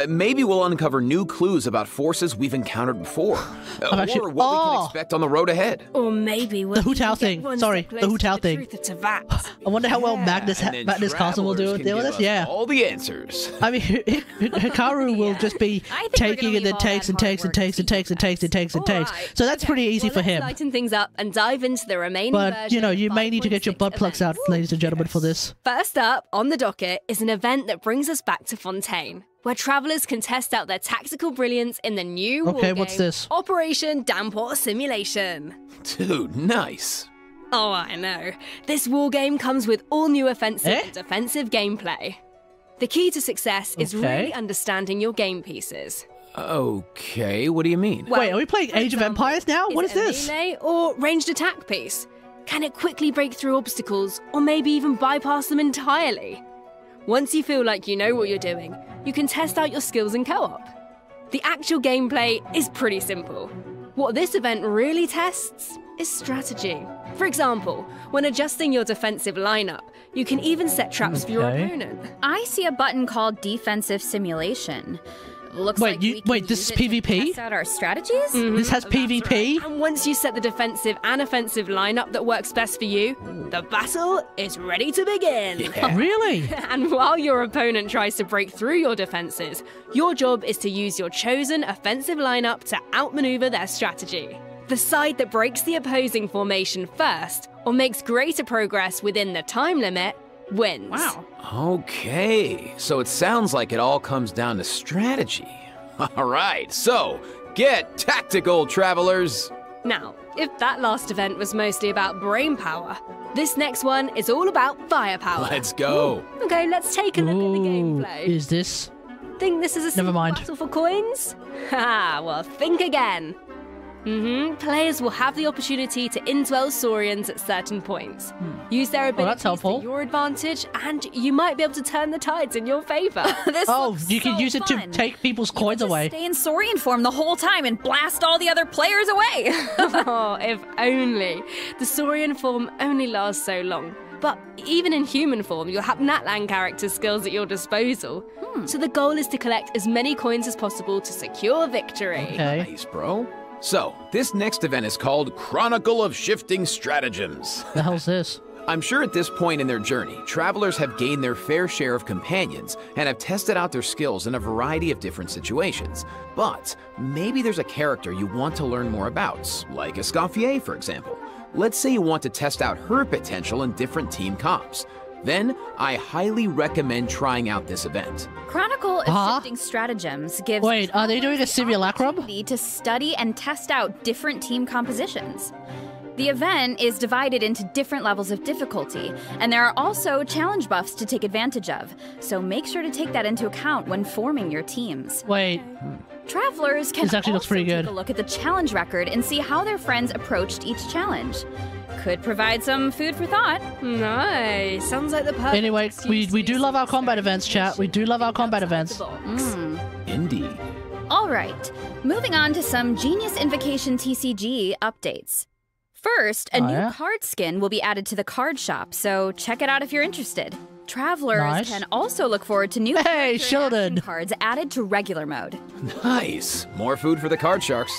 Maybe we'll uncover new clues about forces we've encountered before. Or what we can expect on the road ahead. Or maybe we'll the Hu Tao thing. Sorry, the Hu Tao thing. I wonder how well Magnus Castle will do with this. Yeah. All the answers. I mean, Hikaru will just be taking and then takes and takes and takes and takes and takes and takes and takes. So that's pretty easy for him. Let's lighten things up and dive into the remaining But, you know, you may need to get your butt plugs out, ladies and gentlemen, for this. First up on the docket is an event that brings us back to Fontaine, where travelers can test out their tactical brilliance in the new Okay, what's this? Operation Damport Simulation. Dude, nice. Oh, I know. This wargame comes with all new offensive and defensive gameplay. The key to success is really understanding your game pieces. Okay, what do you mean? Well, wait, are we playing Age of Empires now? What is this? Melee or ranged attack piece? Can it quickly break through obstacles, or maybe even bypass them entirely? Once you feel like you know what you're doing, you can test out your skills in co-op. The actual gameplay is pretty simple. What this event really tests is strategy. For example, when adjusting your defensive lineup, you can even set traps for your opponent. I see a button called Defensive Simulation. Looks like we can this is use it to PvP? test out our strategies? This has PvP? Right. And once you set the defensive and offensive lineup that works best for you, the battle is ready to begin. Yeah. Oh, really? And while your opponent tries to break through your defenses, your job is to use your chosen offensive lineup to outmaneuver their strategy. The side that breaks the opposing formation first, or makes greater progress within the time limit, wins. Wow. Okay, so it sounds like it all comes down to strategy. All right, so get tactical, travelers. Now, if that last event was mostly about brain power, this next one is all about firepower. Let's go. Ooh. Okay, let's take a look at the gameplay. Is this? Think this is a simple Never mind. battle for coins? Ha, well, think again. Players will have the opportunity to indwell Saurians at certain points. Use their abilities to your advantage, and you might be able to turn the tides in your favor. You can use it to take people's coins away. Stay in Saurian form the whole time and blast all the other players away. Oh, if only. The Saurian form only lasts so long. But even in human form, you'll have Natlan character skills at your disposal. So the goal is to collect as many coins as possible to secure victory. Okay. Nice, bro. So, this next event is called Chronicle of Shifting Stratagems. The hell's this? I'm sure at this point in their journey, travelers have gained their fair share of companions and have tested out their skills in a variety of different situations. But maybe there's a character you want to learn more about, like Escoffier, for example. Let's say you want to test out her potential in different team comps. Then, I highly recommend trying out this event. Chronicle of Shifting Stratagems gives Wait, are they doing a simulacrum? to study and test out different team compositions. The event is divided into different levels of difficulty, and there are also challenge buffs to take advantage of, so make sure to take that into account when forming your teams. Wait. Travelers can This actually looks pretty good. take a look at the challenge record and see how their friends approached each challenge. Could provide some food for thought. Nice. Sounds like the perfect Anyway, we do love our combat events, chat. We do love our combat events. Indeed. All right, moving on to some Genius Invocation TCG updates. First, a new card skin will be added to the card shop, so check it out if you're interested. Travelers can also look forward to new Sheldon cards added to regular mode. Nice. More food for the card sharks.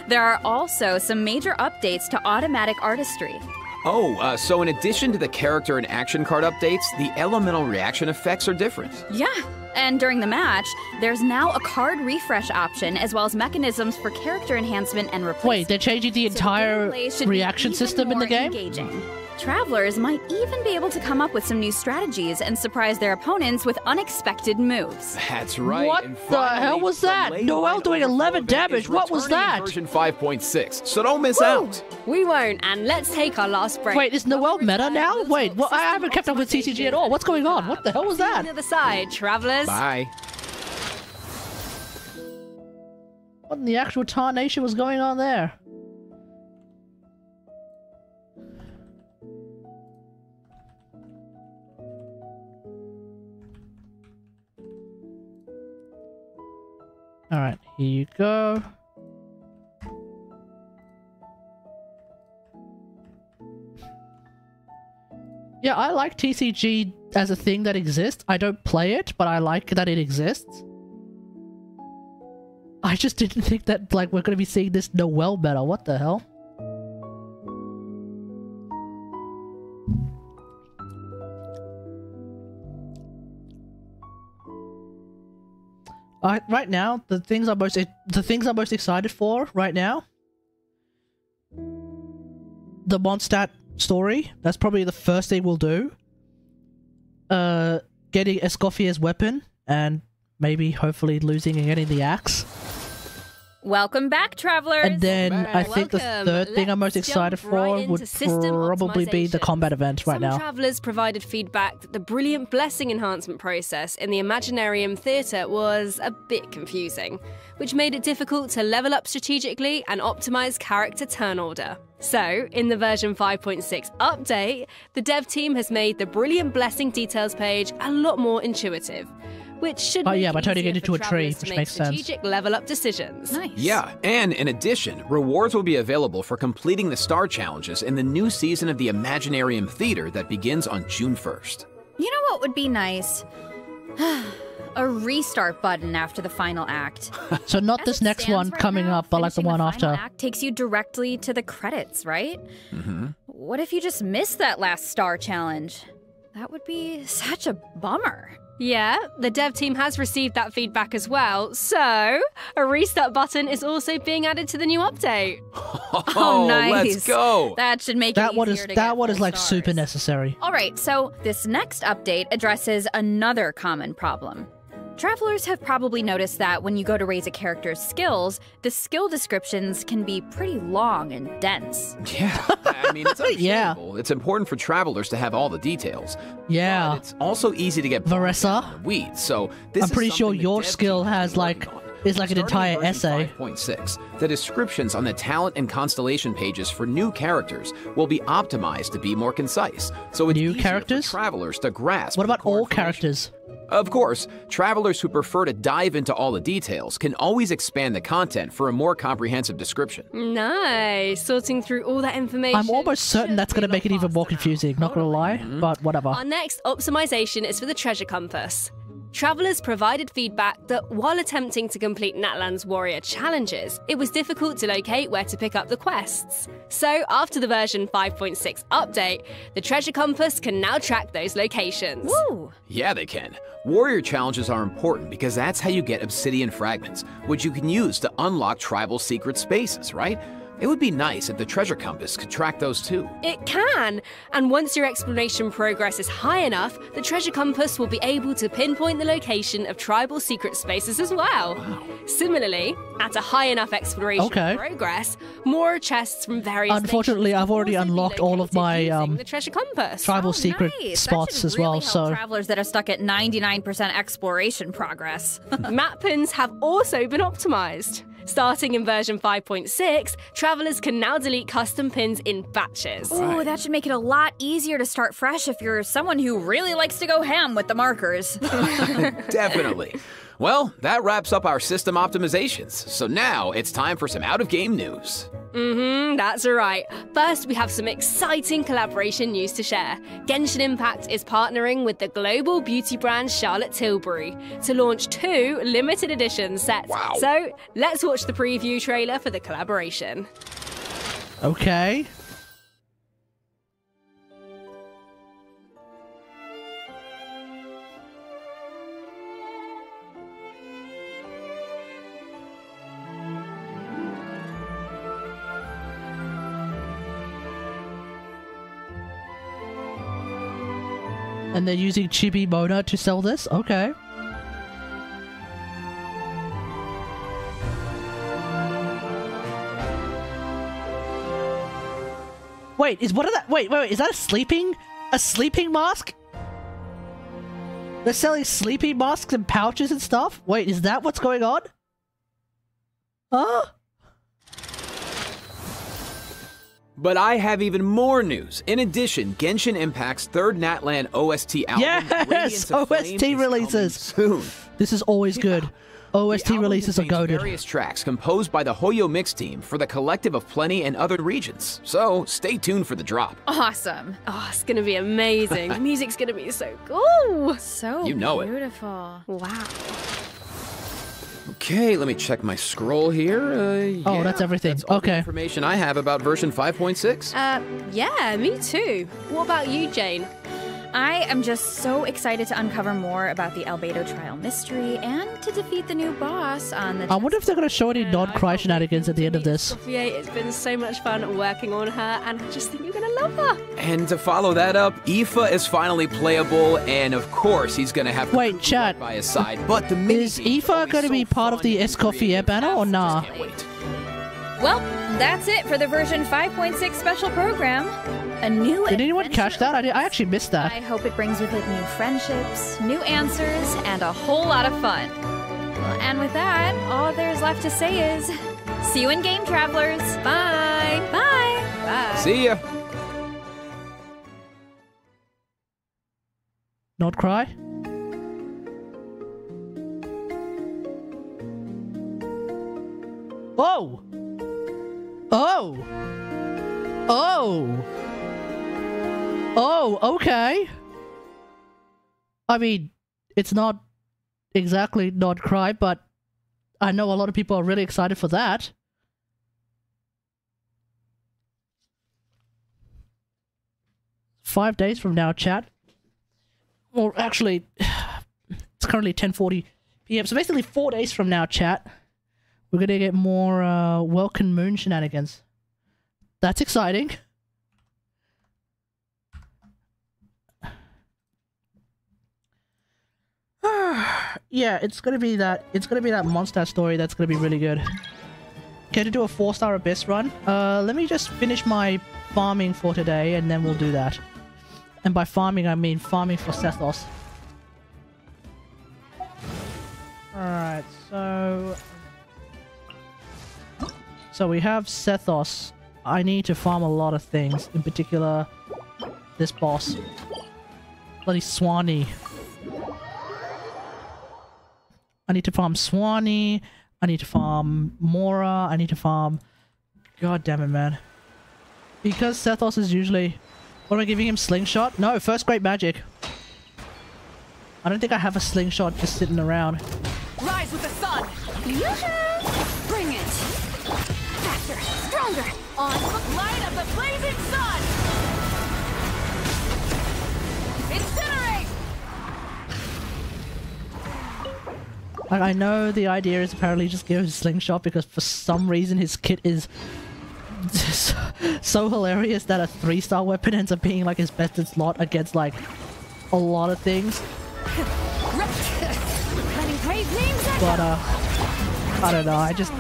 There are also some major updates to automatic artistry. Oh, so in addition to the character and action card updates, the elemental reaction effects are different. Yeah, and during the match, there's now a card refresh option as well as mechanisms for character enhancement and replacement. Wait, they're changing the entire reaction system in the game? Engaging. Travelers might even be able to come up with some new strategies and surprise their opponents with unexpected moves. That's right. What the hell was that? Noelle doing 11 damage. What was that? Version 5.6, so don't miss out. We won't, and let's take our last break. Wait, is Noelle meta now? Wait, well, I haven't kept up with TCG at all. What's going on? What the hell was that? On the other side, travelers. Bye. What in the actual tarnation was going on there? Alright, here you go. Yeah, I like TCG as a thing that exists. I don't play it, but I like that it exists. I just didn't think that, like, we're gonna be seeing this Noelle meta. What the hell? Right now, the things I'm most excited for right now, the Mondstadt story. That's probably the first thing we'll do. Getting Escoffier's weapon and maybe hopefully losing and getting the axe. Welcome back, travelers! And then I think the third thing I'm most excited for would probably be the combat event right now. Some travelers provided feedback that the brilliant blessing enhancement process in the Imaginarium Theatre was a bit confusing, which made it difficult to level up strategically and optimize character turn order. So, in the version 5.6 update, the dev team has made the brilliant blessing details page a lot more intuitive, which should make by turning it into a tree, which makes sense. Strategic level up decisions. Nice. Yeah, and in addition, rewards will be available for completing the star challenges in the new season of the Imaginarium Theater that begins on June 1st. You know what would be nice? A restart button after the final act. So not this next one coming up, but like the one after. Act takes you directly to the credits, right? What if you just missed that last star challenge? That would be such a bummer. Yeah, the dev team has received that feedback as well, so a restart button is also being added to the new update. Oh, nice. Let's go. That should make it easier to that one is like stars. super necessary. All right, so this next update addresses another common problem. Travelers have probably noticed that when you go to raise a character's skills, the skill descriptions can be pretty long and dense. Yeah, I mean, it's understandable. It's important for travelers to have all the details. Yeah. But it's also easy to get Varessa, weeds, so this I'm pretty sure your skill has like is like an entire essay. 5.6, the descriptions on the talent and constellation pages for new characters will be optimized to be more concise, so it's new easier characters for travelers to grasp. What about all characters? Of course, travelers who prefer to dive into all the details can always expand the content for a more comprehensive description. Nice. Sorting through all that information. I'm almost certain that's going to make it even more confusing, not going to lie, but whatever. Our next optimization is for the treasure compass. Travelers provided feedback that while attempting to complete Natlan's warrior challenges, it was difficult to locate where to pick up the quests. So, after the version 5.6 update, the treasure compass can now track those locations. Woo! Yeah, they can. Warrior challenges are important because that's how you get obsidian fragments, which you can use to unlock tribal secret spaces, right? It would be nice if the treasure compass could track those too. It can! And once your exploration progress is high enough, the treasure compass will be able to pinpoint the location of tribal secret spaces as well. Wow. Similarly, at a high enough exploration progress, more chests from various Unfortunately, I've already unlocked all of my the treasure compass. tribal secret spots as well, so travelers that are stuck at 99% exploration progress. Map pins have also been optimized. Starting in version 5.6, travelers can now delete custom pins in batches. Ooh, that should make it a lot easier to start fresh if you're someone who really likes to go ham with the markers. Definitely. Well, that wraps up our system optimizations. So now it's time for some out-of-game news. That's right. First, we have some exciting collaboration news to share. Genshin Impact is partnering with the global beauty brand Charlotte Tilbury to launch 2 limited edition sets. Wow. So, let's watch the preview trailer for the collaboration. okay. And they're using Chibi Mona to sell this? Okay. Wait, is what is that? Wait, is that a sleeping mask? They're selling sleeping masks and pouches and stuff? Wait, is that what's going on? Huh? But I have even more news. In addition, Genshin Impact's third Natlan OST album, yes, OST releases soon. This is always good. OST releases are goated. Various tracks composed by the HoYo Mix team for the Collective of Plenty and other regions. So stay tuned for the drop. Awesome. Oh, it's gonna be amazing. The music's gonna be so cool. So You know it. beautiful. Wow. Okay, let me check my scroll here. Oh, that's everything. That's all the Okay. information I have about version 5.6. Yeah, me too. What about you, Jane? I am just so excited to uncover more about the Albedo trial mystery and to defeat the new boss on the... I wonder if they're going to show any non-Cry shenanigans at the end of this. Escoffier, it's been so much fun working on her, and I just think you're gonna love her. And to follow that up, Ifa is finally playable, and of course he's gonna have Wait, chat. by his side. But the Is Ifa going to be part of the Escoffier banner or nah? Can't wait. Well, that's it for the version 5.6 special program. A new Did anyone adventure catch that? I actually missed that. I hope it brings with it new friendships, new answers, and a whole lot of fun. Well, and with that, all there's left to say is, see you in game, travelers. Bye. Bye. Bye. See ya. Not Cry? Oh! Oh! Oh! Oh, okay. I mean, it's not exactly not cry, but I know a lot of people are really excited for that. Five days from now, chat. Well, actually, it's currently 10:40 p.m. So basically 4 days from now, chat, we're gonna get more Welkin Moon shenanigans. That's exciting. Yeah, it's gonna be that Mondstadt story that's gonna be really good. Okay, to do a 4-star Abyss run. Let me just finish my farming for today, and then we'll do that. And by farming, I mean farming for Sethos. Alright, so we have Sethos. I need to farm a lot of things, in particular this boss. Bloody Swanee. I need to farm Swanee, I need to farm Mora, I need to farm... God damn it, man. Because Sethos is usually... What am I giving him? Slingshot? No, first great magic. I don't think I have a slingshot just sitting around. Rise with the sun! Bring it! Faster! Stronger! On the light of the blazing sun! Incinerate! I know the idea is apparently just give him a slingshot because for some reason his kit is so hilarious that a 3-star weapon ends up being like his best in slot against like a lot of things. But I don't know, I just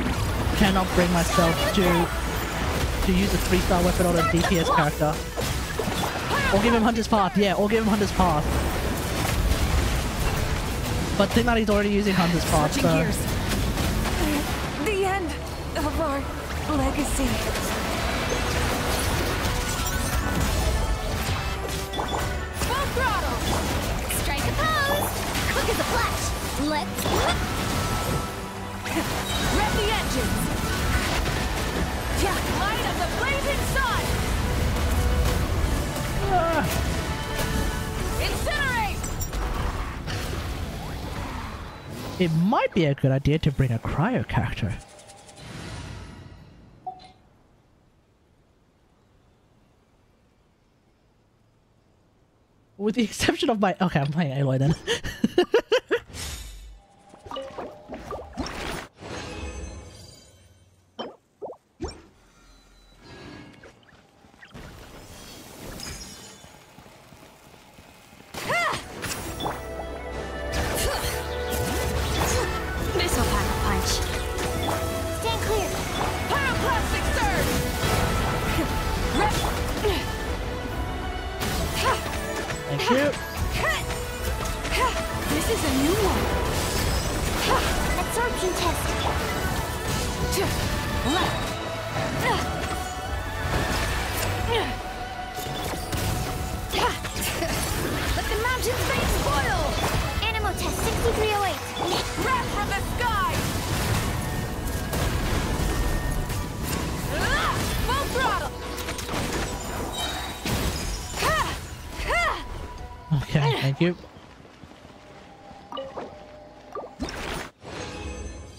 cannot bring myself to use a 3-star weapon on a DPS character. Or give him Hunter's Path, yeah, or give him Hunter's Path. But think that he's already using Hunter's Path, so... The end of our legacy. Full throttle! Strike a pose! Quick as a flash! Let's... Rev the engines! Light of the blazing sun! Incinerate! It might be a good idea to bring a Cryo character. With the exception of my... Okay, I'm playing Aloy then.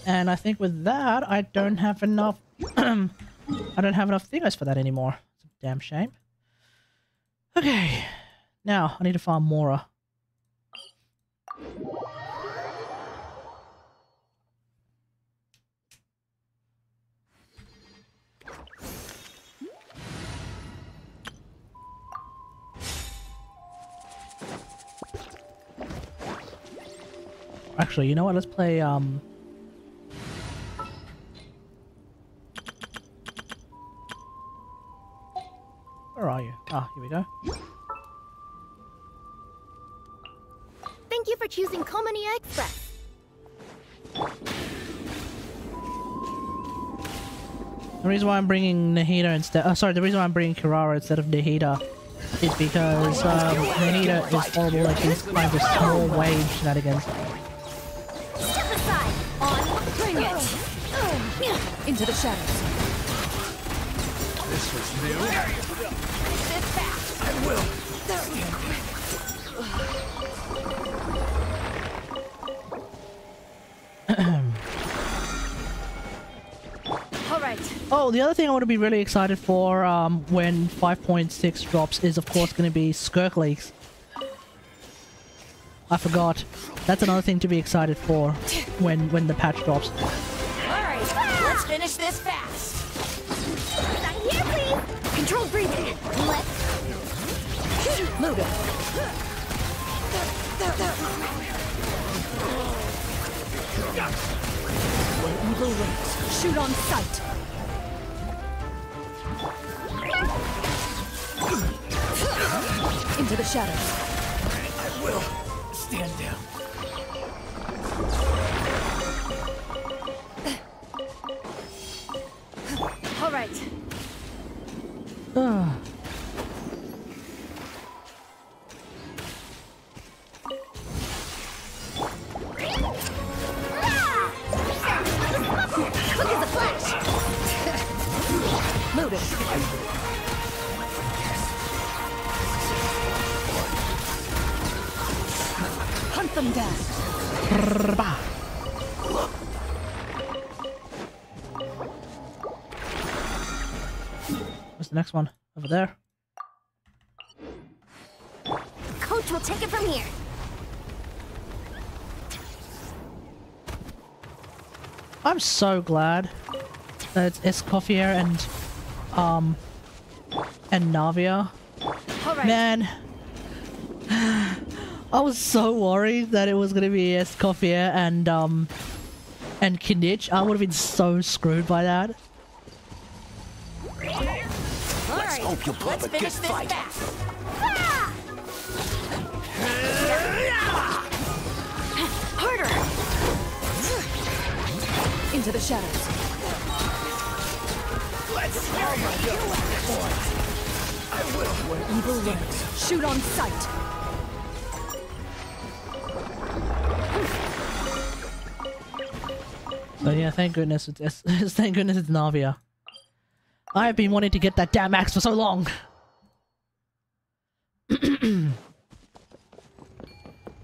And I think with that, I don't have enough... I don't have enough thingers for that anymore. It's a damn shame. Okay. Now, I need to farm Mora. Actually, you know what? Let's play, Where are you? Ah, here we go. Thank you for choosing Komania Express. The reason why I'm bringing Nahida instead... sorry, the reason why I'm bringing Kirara instead of Nahida is because, Nahida is horrible like these kinds of small wave shenanigans. Step aside! On! Bring it! Into the shadows. This was new. Sit fast! I will! Oh, the other thing I want to be really excited for when 5.6 drops is, of course, going to be Skirk Leaks. I forgot. That's another thing to be excited for when the patch drops. Alright, let's finish this fast. Here, please! Controlled breathing. Let's... Move it. When evil waits, shoot on sight. Into the shadows. I will stand down. All right. Quick as a flash. Move it. Hunt them down. What's the next one? Over there. Coach will take it from here. I'm so glad that it's Escoffier and Navia. Right. Man, I was so worried that it was gonna be Escoffier and Kinich. I would have been so screwed by that. Let's hope you'll put up a good fight. Harder. Into the shadows. Let's I will. Where evil lurks, shoot on sight. So yeah, thank goodness it's thank goodness it's Navia. I've been wanting to get that damn axe for so long.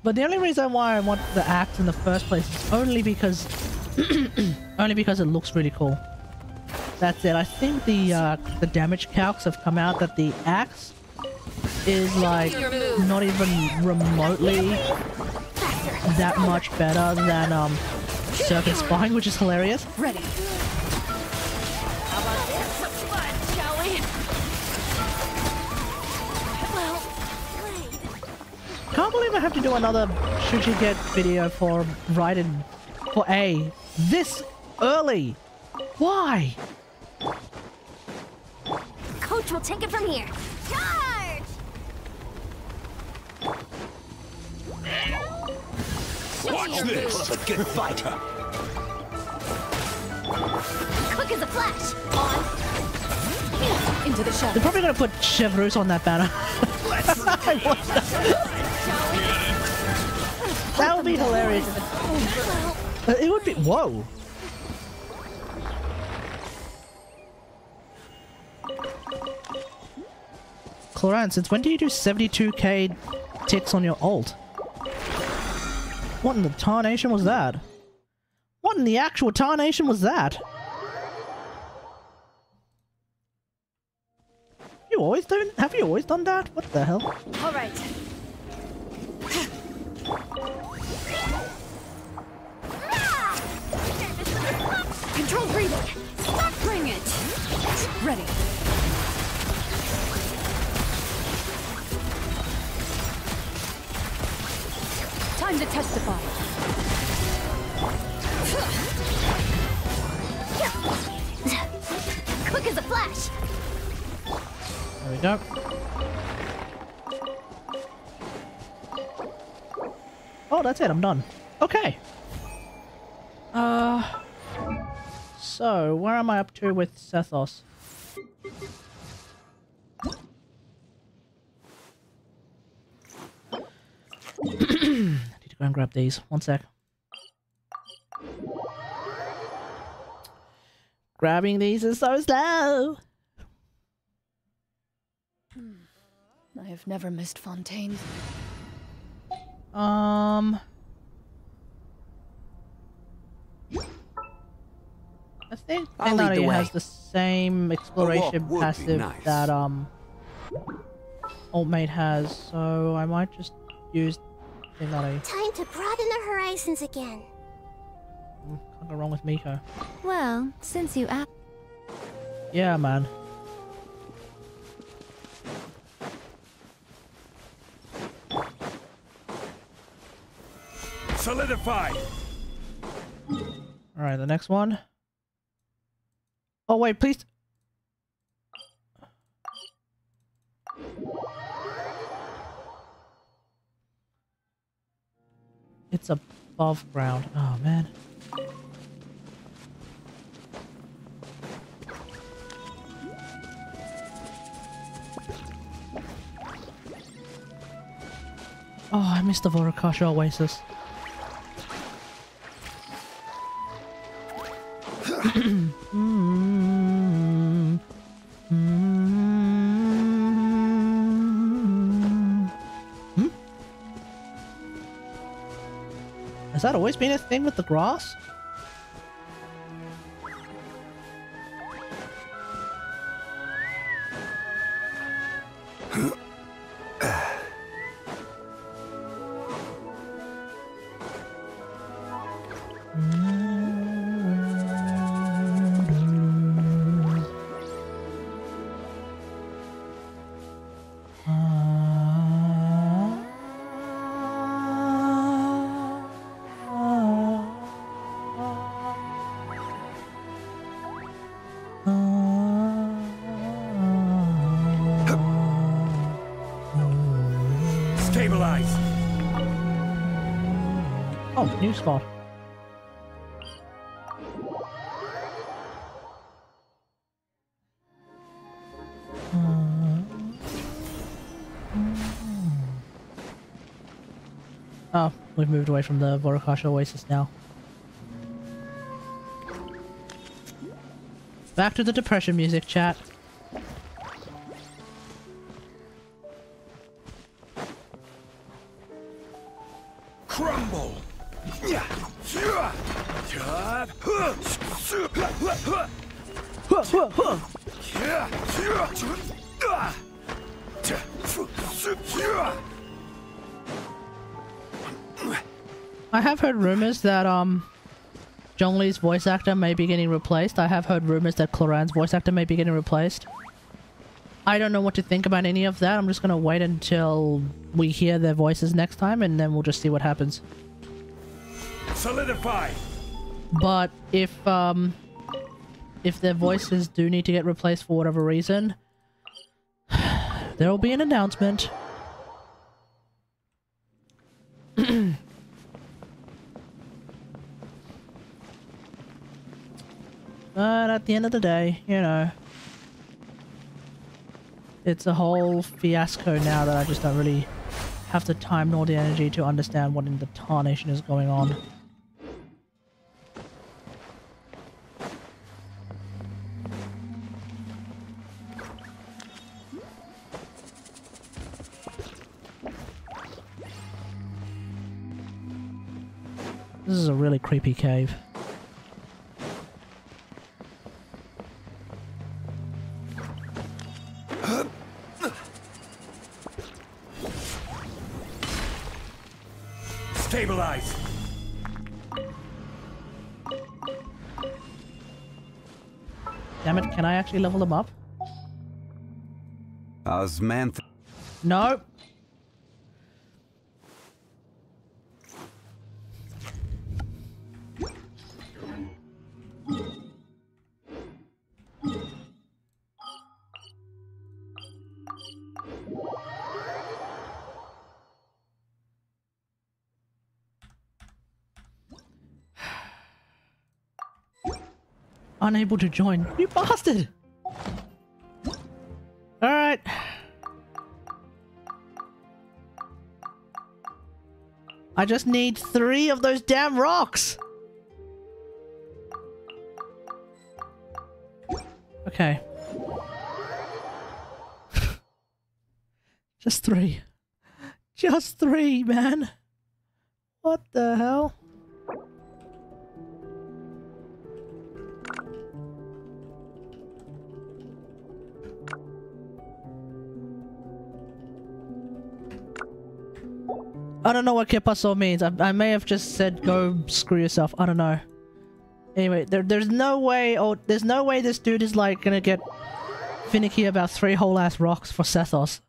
But the only reason why I want the axe in the first place is only because it looks really cool. That's it. I think the damage calcs have come out that the axe is like not even remotely that much better than Serpent Spine, which is hilarious. Ready. How about this? Some fun, shall we? Well played. Can't believe I have to do another should you get video for Raiden for A this early. Why? Coach will take it from here. Charge! Watch this. A good fight. Quick as a flash. On. Into the shadow. They're probably gonna put Chevreuse on that banner. That would be hilarious. It would be. Whoa. Cloran, since when do you do 72k ticks on your ult? What in the tarnation was that? What in the actual tarnation was that? Have you always done that? What the hell? All right. Control breathing. Bring it. Ready. Time to testify. Quick as a flash. There we go. Oh, that's it. I'm done. Okay. So, where am I up to with Sethos? I need to go and grab these. One sec. Grabbing these is so slow. I have never missed Fontaine. I think Thenari has the same exploration passive that Ultimate has, so I might just use Thenari. Time to broaden the horizons again. Can't go wrong with Miko. Well, since you asked. Yeah, man. Solidify. All right, the next one. Oh wait, please. It's above ground. Oh man. Oh, I missed the Vorokasha Oasis. Has that always been a thing with the grass? New spot. Oh, we've moved away from the Vorokasha Oasis now. Back to the depression music, chat. Crumble. I have heard rumors that Zhongli's voice actor may be getting replaced. I have heard rumors that Cloran's voice actor may be getting replaced. I don't know what to think about any of that. I'm just gonna wait until we hear their voices next time, and then we'll just see what happens. Solidify. But if their voices do need to get replaced for whatever reason, there will be an announcement. But at the end of the day, you know, it's a whole fiasco now that I just don't really have the time nor the energy to understand what in the tarnation is going on. This is a really creepy cave. Stabilize. Damn it, can I actually level them up? Osmanth. No. Unable to join. You bastard! Alright. I just need 3 of those damn rocks! Okay. Just 3. Just 3, man! What the hell? I don't know what que pasó means. I may have just said go screw yourself. I don't know. Anyway, there's no way, there's no way this dude is like gonna get finicky about 3 whole ass rocks for Sethos.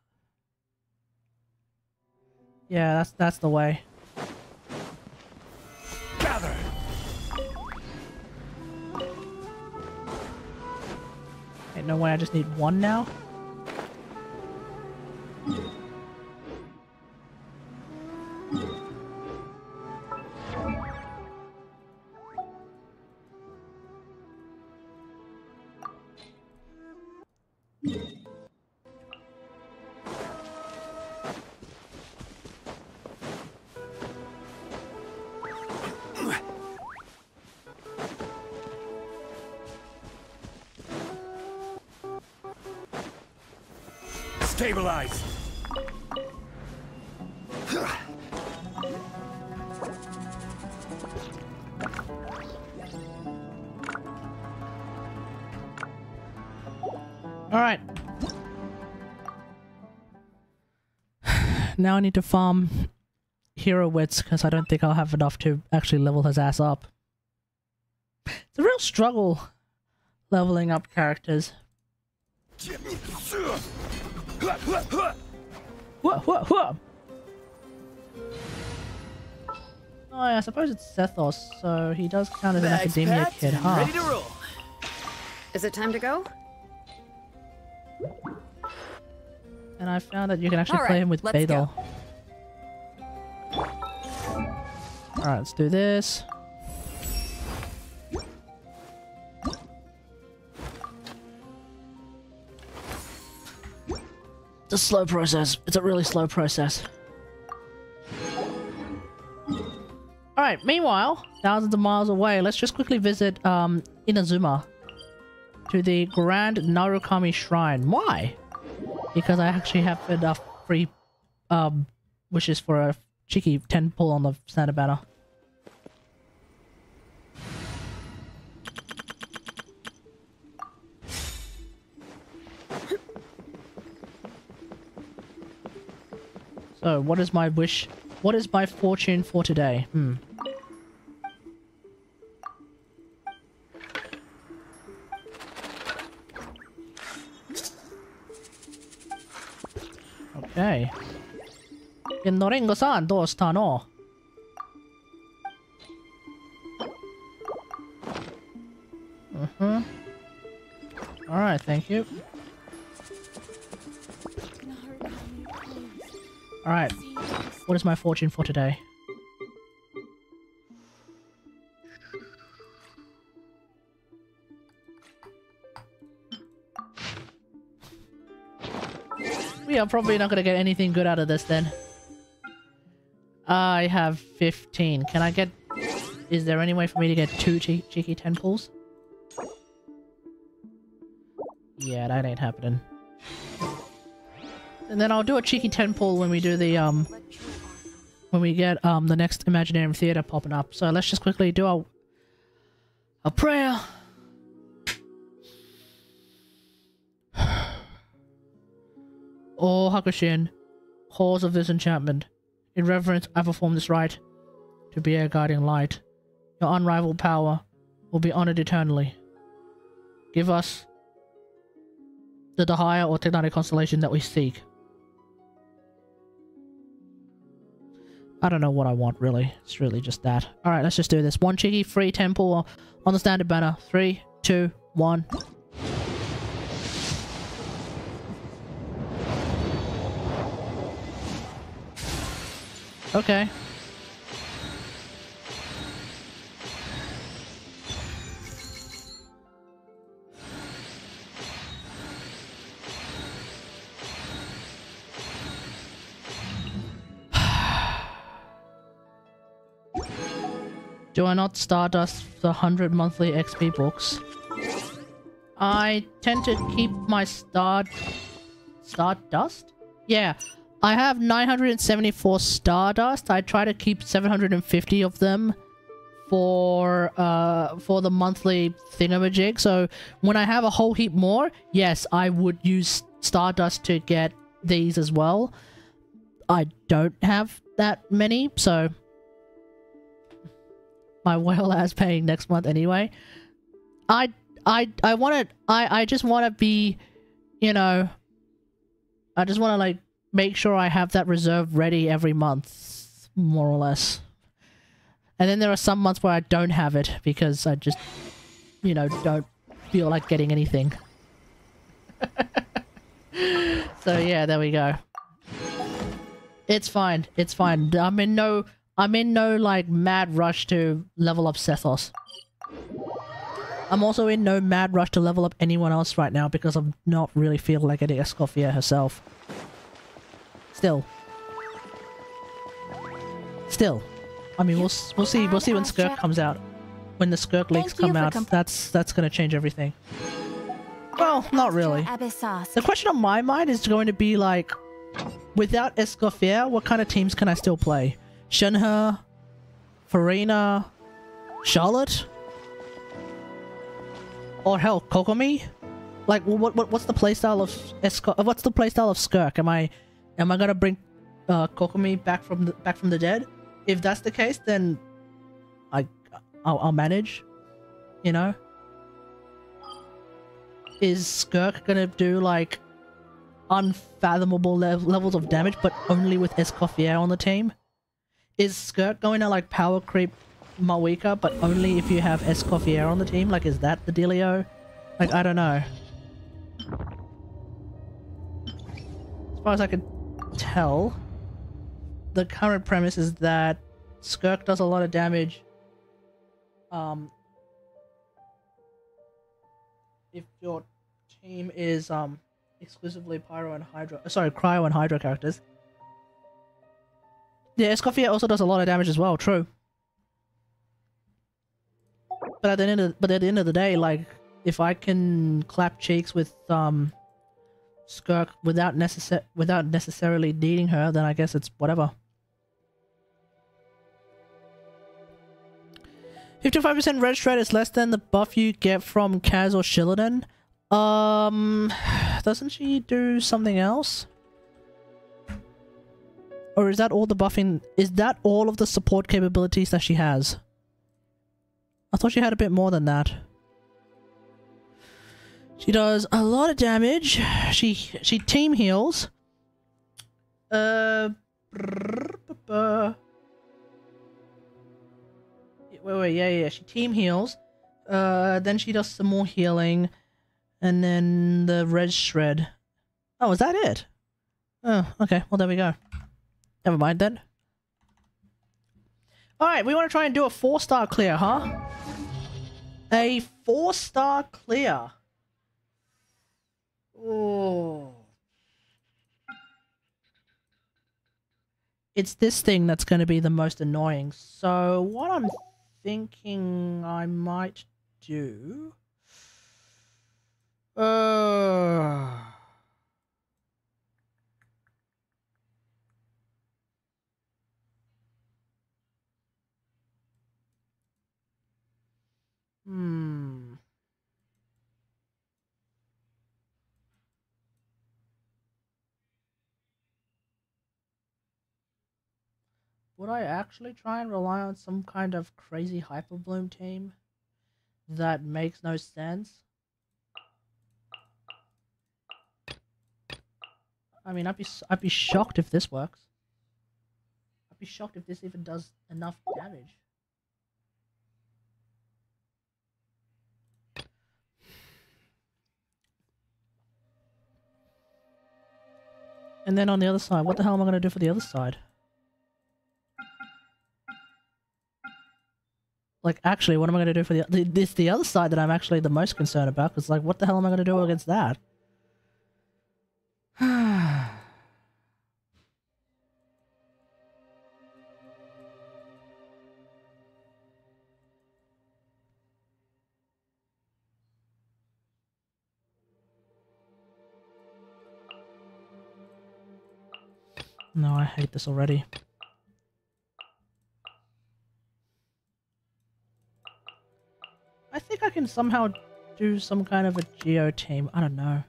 Yeah, that's the way. Gather. Ain't no way, I just need 1 now. Stabilize. Alright. Now I need to farm hero wits because I don't think I'll have enough to actually level his ass up. It's a real struggle leveling up characters. Whoa. Oh yeah, I suppose it's Sethos, so he does count as an academia kid, huh? Ready to roll. Is it time to go? And I found that you can actually play him with Badal. Alright, let's do this. It's a slow process. It's a really slow process. Alright, meanwhile, thousands of miles away, let's just quickly visit Inazuma to the Grand Narukami Shrine. Why? Because I actually have enough free wishes for a cheeky 10 pull on the standard banner. So, what is my wish? What is my fortune for today? Okay. Noringo-san, do sta no? Alright, thank you. Alright. What is my fortune for today? We are probably not going to get anything good out of this then. I have 15. Can I get... Is there any way for me to get 2 cheeky 10 pulls? Yeah, that ain't happening. And then I'll do a cheeky 10 pull when we do the, when we get, the next Imaginarium Theater popping up. So let's just quickly do a prayer. O Hakushin, cause of this enchantment, in reverence I perform this rite, to be a guiding light. Your unrivaled power will be honored eternally. Give us the Dahaya or Technotic constellation that we seek. I don't know what I want, really. It's really just that. Alright, let's just do this. 1 cheeky, free temple on the standard banner. 3, 2, 1. Okay. Do I not Stardust the 100 monthly XP books? I tend to keep my Stardust? Yeah. I have 974 Stardust. I try to keep 750 of them for the monthly thingamajig. So when I have a whole heap more, yes, I would use Stardust to get these as well. I don't have that many, so my whale ass paying next month anyway. I just want to be, you know, I just want to like make sure I have that reserve ready every month, more or less. And then there are some months where I don't have it because I just, you know, don't feel like getting anything. So yeah, there we go. It's fine. It's fine. I'm in no like mad rush to level up Sethos. I'm also in no mad rush to level up anyone else right now because I'm not really feeling like getting Escoffier herself. Still. I mean, we'll see when Skirk comes out. When the Skirk leaks come out, that's gonna change everything. Well, not really. The question on my mind is going to be like, without Escoffier, what kind of teams can I still play? Shenhe, Farina, Charlotte, or hell, Kokomi? Like, what's the playstyle of what's the playstyle of Skirk? Am I gonna bring Kokomi back from the dead? If that's the case, then I'll manage. You know. Is Skirk gonna do like unfathomable levels of damage, but only with Escoffier on the team? Is Skirk going to like power creep Malwika, but only if you have Escoffier on the team? Like, is that the dealio? Like, I don't know. As far as I can tell, the current premise is that Skirk does a lot of damage if your team is exclusively Cryo and Hydra characters. Yeah, Escoffier also does a lot of damage as well, true. But at the end of the day, like, if I can clap cheeks with Skirk without necessarily needing her, then I guess it's whatever. 55% red shred is less than the buff you get from Kaz or Shillidan. Doesn't she do something else? Or is that all the buffing? Is that all of the support capabilities that she has? I thought she had a bit more than that. She does a lot of damage. She team heals. Wait, yeah. She team heals. Then she does some more healing. And then the red shred. Oh, is that it? Oh, okay. Well, there we go. Never mind then. Alright, we want to try and do a 4-star clear, huh? A 4-star clear. Oh. It's this thing that's going to be the most annoying. So, what I'm thinking I might do... Would I actually try and rely on some kind of crazy Hyper Bloom team that makes no sense? I mean, I'd be shocked if this works. I'd be shocked if this even does enough damage. And then on the other side, what the hell am I going to do for the other side? Like, actually, what am I going to do for the other side that I'm actually the most concerned about? Because, like, what the hell am I going to do against that? No, I hate this already. I think I can somehow do some kind of a Geo team. I don't know.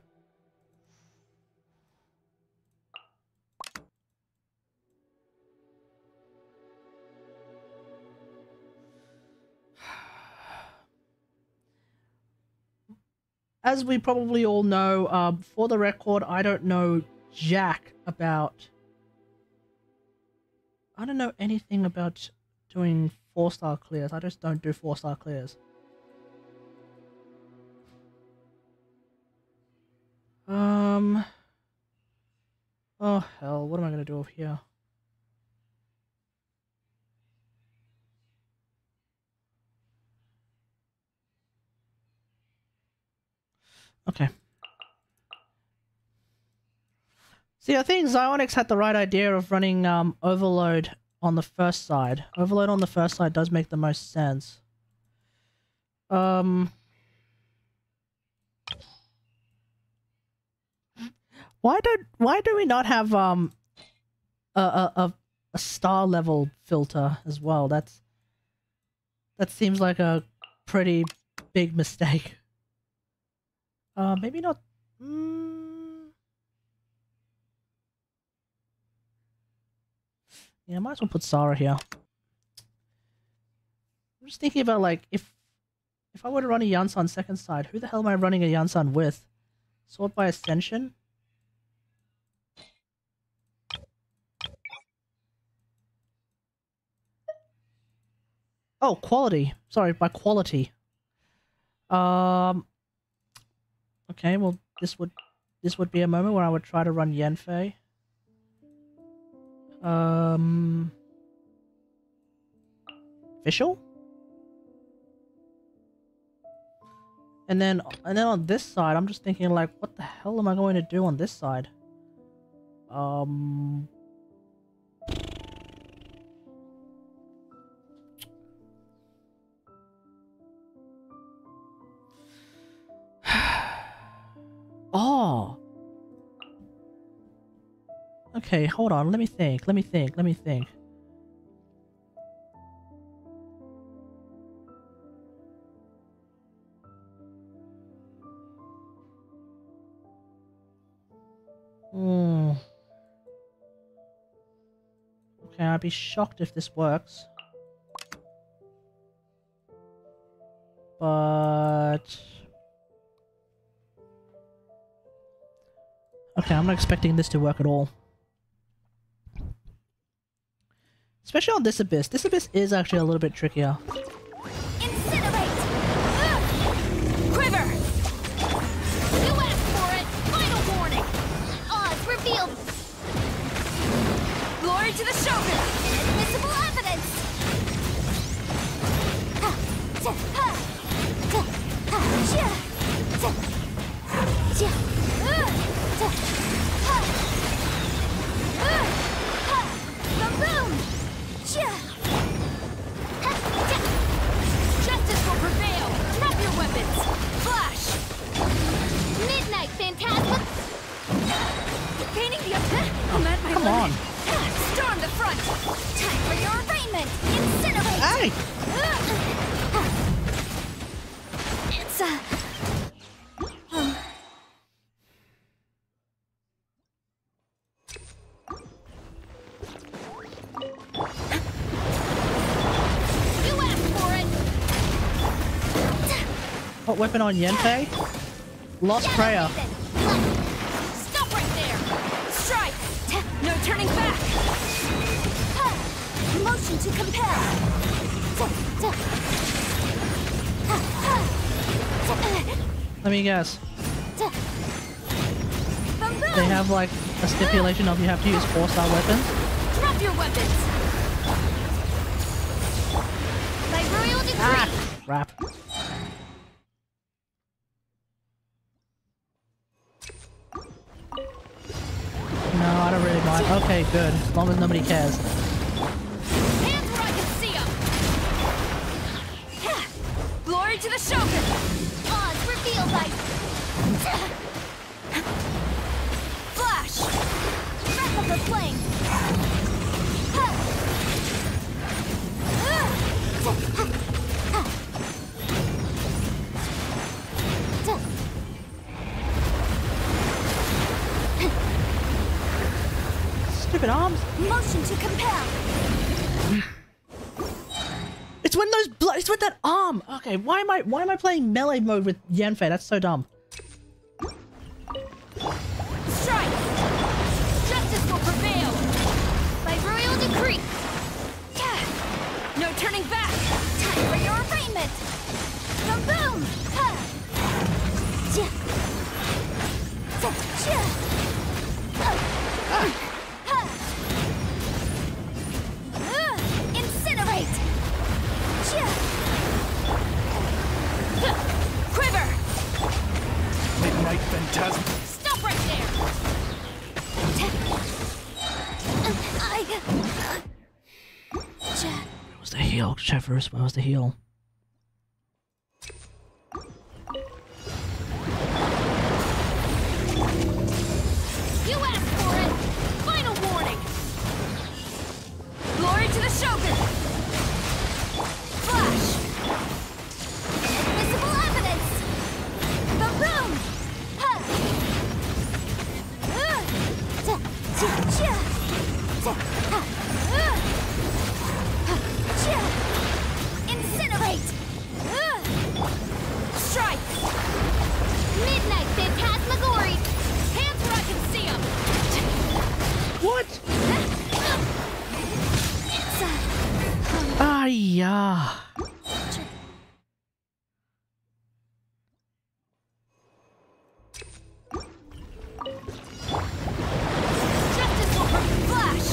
as we probably all know, for the record, I don't know jack about... I don't know anything about doing 4-star clears. I just don't do 4-star clears. Oh hell, what am I gonna do over here? Okay. See, I think Xionyx had the right idea of running Overload on the first side. Overload on the first side does make the most sense. Why do we not have a star level filter as well? That seems like a pretty big mistake. Maybe not. Yeah, I might as well put Sarah here. I'm just thinking about, like, if I were to run a Yansan second side, who the hell am I running a Yansan with? Sort by Ascension? Oh, quality. Sorry, by quality. Okay, well, this would be a moment where I would try to run Yanfei. Official? And then on this side, I'm just thinking, like, what the hell am I going to do on this side? Oh. Okay, hold on. Let me think. Okay, I'd be shocked if this works. But... okay, I'm not expecting this to work at all. Especially on this Abyss. This Abyss is actually a little bit trickier. Incinerate! Quiver! You asked for it! Final warning! Odds revealed! Glory to the Shogun! Inadmissible evidence! Boom! Justice will prevail! Drop your weapons! Flash! Midnight Phantasma! Gaining the I'm at my limit. Storm the front! Time for your arraignment! Incinerate! Hey! It's What weapon on Yanfei? Lost Cryo. stop right there! Strike! No turning back! Motion to compel! Let me guess. They have, like, a stipulation of you have to use 4-star weapons? Drop your weapons! By royal decree! Ah! Crap. No, I don't really mind. Okay, good. As long as nobody cares. Hands where I can see them! Glory to the Shogun! Odds revealed by... Flash! Wrap up the flame! Stupid arms. Motion to compel. It's when those it's with that arm. Okay, why am I playing melee mode with Yanfei? That's so dumb. movement! Boom boom! Ha! Ja! Ja! Ja! Ha! Incinerate! Ja! Quiver! Midnight Phantasm. Stop right there! Where was the heal? Shivers, where was the heal? You asked for it! Final warning! Glory to the Shogun! Flash! Invisible evidence! The room! Ha! Incinerate! Strike! Midnight Phantasmagories! Hands where I can see them! What? Ah, yeah. Justice will flash!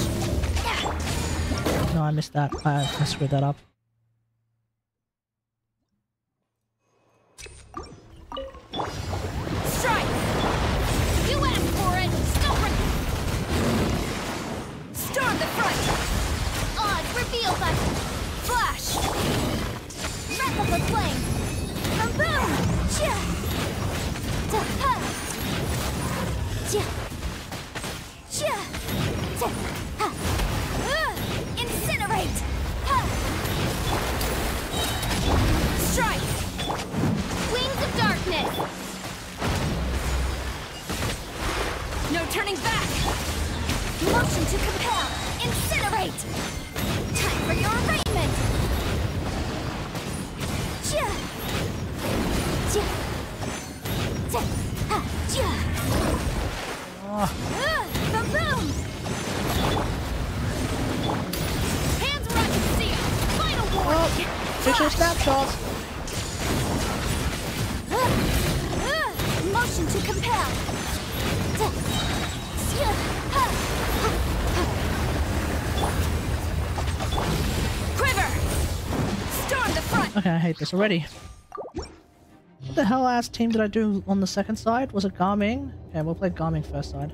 No, I missed that. I screwed that up. Strike! You asked for it! Stop it! Storm the front! Odds reveal button! Flash! Wrap up a flame! Boom boom! Chia! Ta ha! Chia! Chia! Ta ha! Incinerate! Ha! Strike! Wings of darkness! No turning back! Motion to compel! Incinerate! Time for your arraignment! Chia! Chia! Ta ha! Chia! Boom boom! Hands where I can see 'em! Final warning! Visual snapshots! Motion to compel! Quiver! Storm the front! Okay, I hate this already. What the hell ass team did I do on the second side? Was it Garming? Okay, we'll play Garming first side.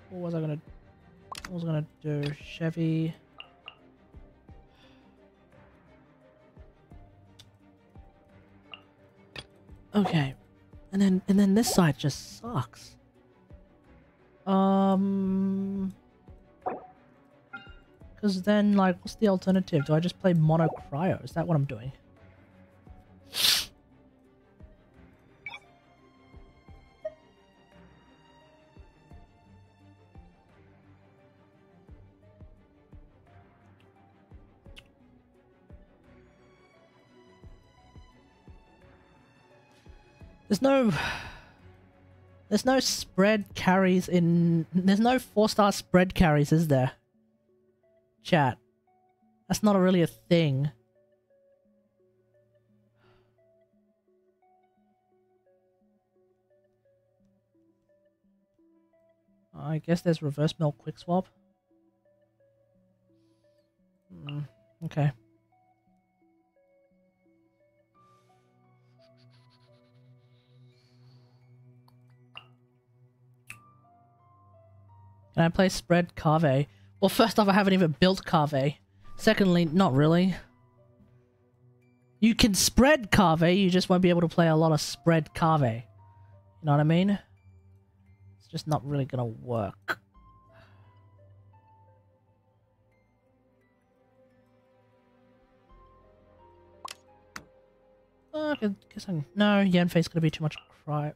What was I gonna do? Chevy. Okay. And then this side just sucks. Because then, like, what's the alternative? Do I just play mono Cryo? Is that what I'm doing? There's no spread carries in... There's no 4-star spread carries, is there? Chat. That's not really a thing. I guess there's reverse melt quick swap. Okay. Can I play spread Cave? Well, first off, I haven't even built Cave. Secondly, not really. You can spread Cave, you just won't be able to play a lot of spread Cave. You know what I mean? It's just not really gonna work. I guess I can... No, Yanfei's gonna be too much pyro.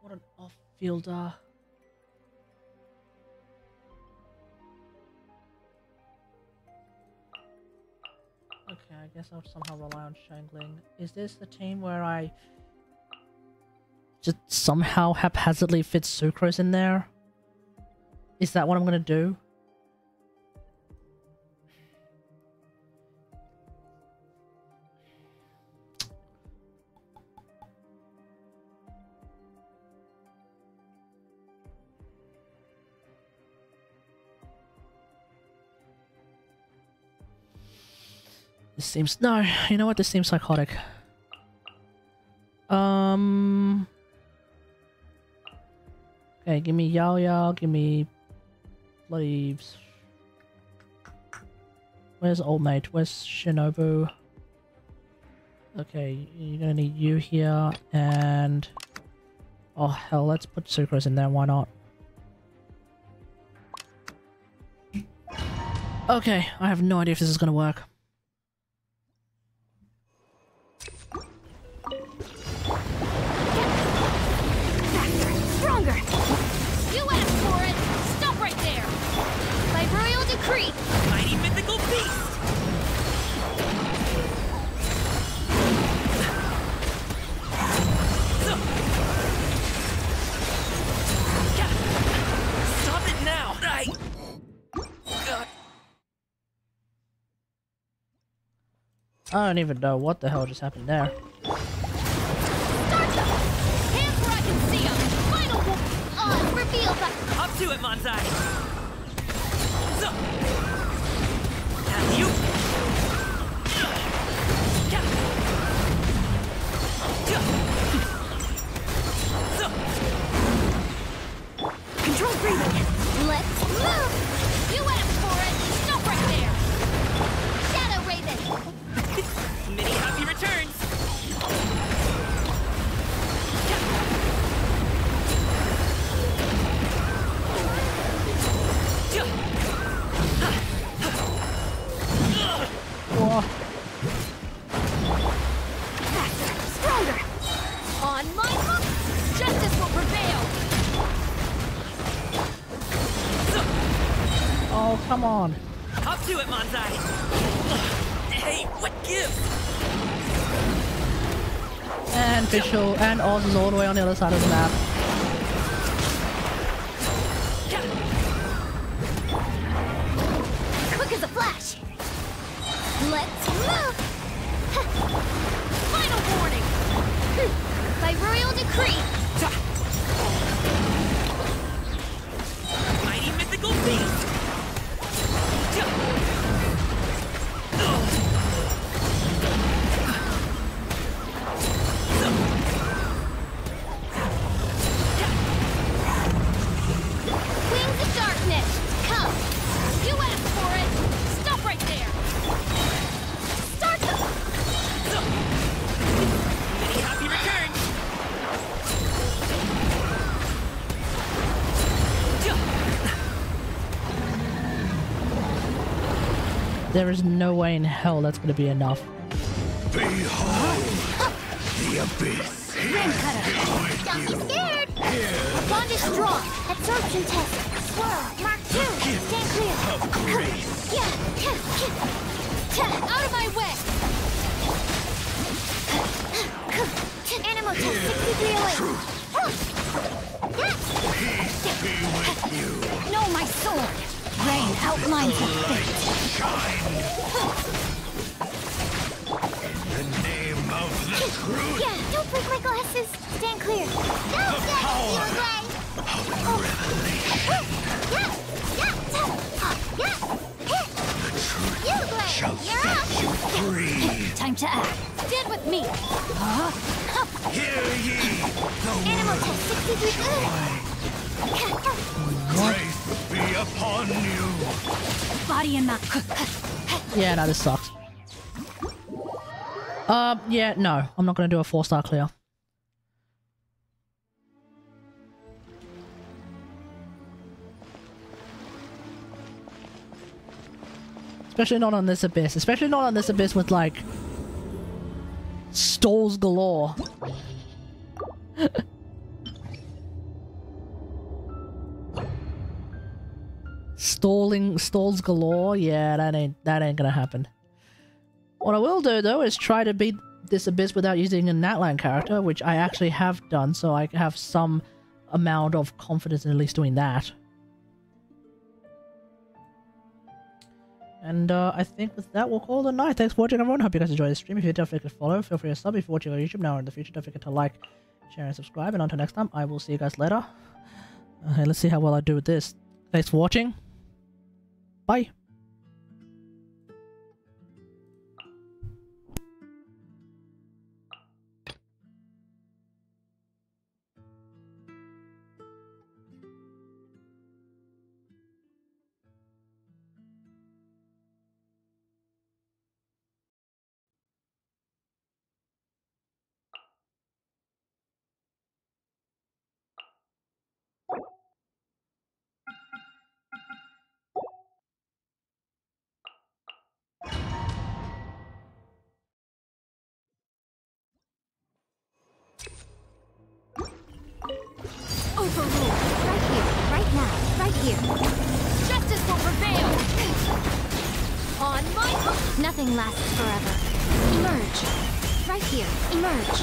What an off-fielder. Okay, I guess I'll somehow rely on Shangling. Is this the team where I just somehow haphazardly fit Sucrose in there? Is that what I'm gonna do? This seems... No, you know what? This seems psychotic. Okay, give me Yao Yao, give me... bloody... Where's old mate? Where's Shinobu? Okay, you're gonna need you here, and... Oh hell, let's put Sucrose in there, why not? Okay, I have no idea if this is gonna work. Stronger! You asked for it! Stop right there! By royal decree! Mighty mythical beast! Stop it now! I don't even know what the hell just happened there. Reveal the... Up to it, Mondstadt! Have you? Control breathing! Let's move! You asked for it! Stop right there! Shadow Raven! Many happy returns! Faster, stronger! On my hook, justice will prevail! Oh, come on. Up to it, Mondstadt! Hey, what gives? And Visual and Oz is all the way on the other side of the map. Quick as a flash! Let's move! Final warning! By royal decree! Mighty mythical beast! Wings of darkness! Come! You asked for it! Stop right there! Start them! Many happy returns! There is no way in hell that's going to be enough. Behold the abyss. Rim cutter! Don't be scared! Our bond is strong. Absorption test. Swirl. Mark 2. Stand clear. Of grace. Out of my way! Animal test 6308. Peace be with you. Know my sword. Rain outlines of fate. Shine. In the name of the truth. Yeah, don't break my glasses. Stand clear. Don't get your way. Of revelation. You glare. Shall You're set up. you free. Time to act. Stand with me. Hear ye the Animal word. test 63. Grace be upon you. Body and mouth. Yeah, no, this sucks. Yeah, no. I'm not gonna do a 4-star clear. Especially not on this abyss. Especially not on this abyss with, like... stalls galore. Stalls galore? Yeah, that ain't gonna happen. What I will do, though, is try to beat this abyss without using a Natlan character, which I actually have done, so I have some amount of confidence in at least doing that. And I think with that, we'll call it a night. Thanks for watching, everyone. Hope you guys enjoyed the stream. If you don't forget to follow, feel free to sub. If you're watching on YouTube now or in the future, don't forget to like, share, and subscribe. And until next time, I will see you guys later. Okay, let's see how well I do with this. Thanks for watching. Bye. Overruled. Right here. Right now. Right here. Justice will prevail. On my hook. Nothing lasts forever. Emerge. Right here. Emerge.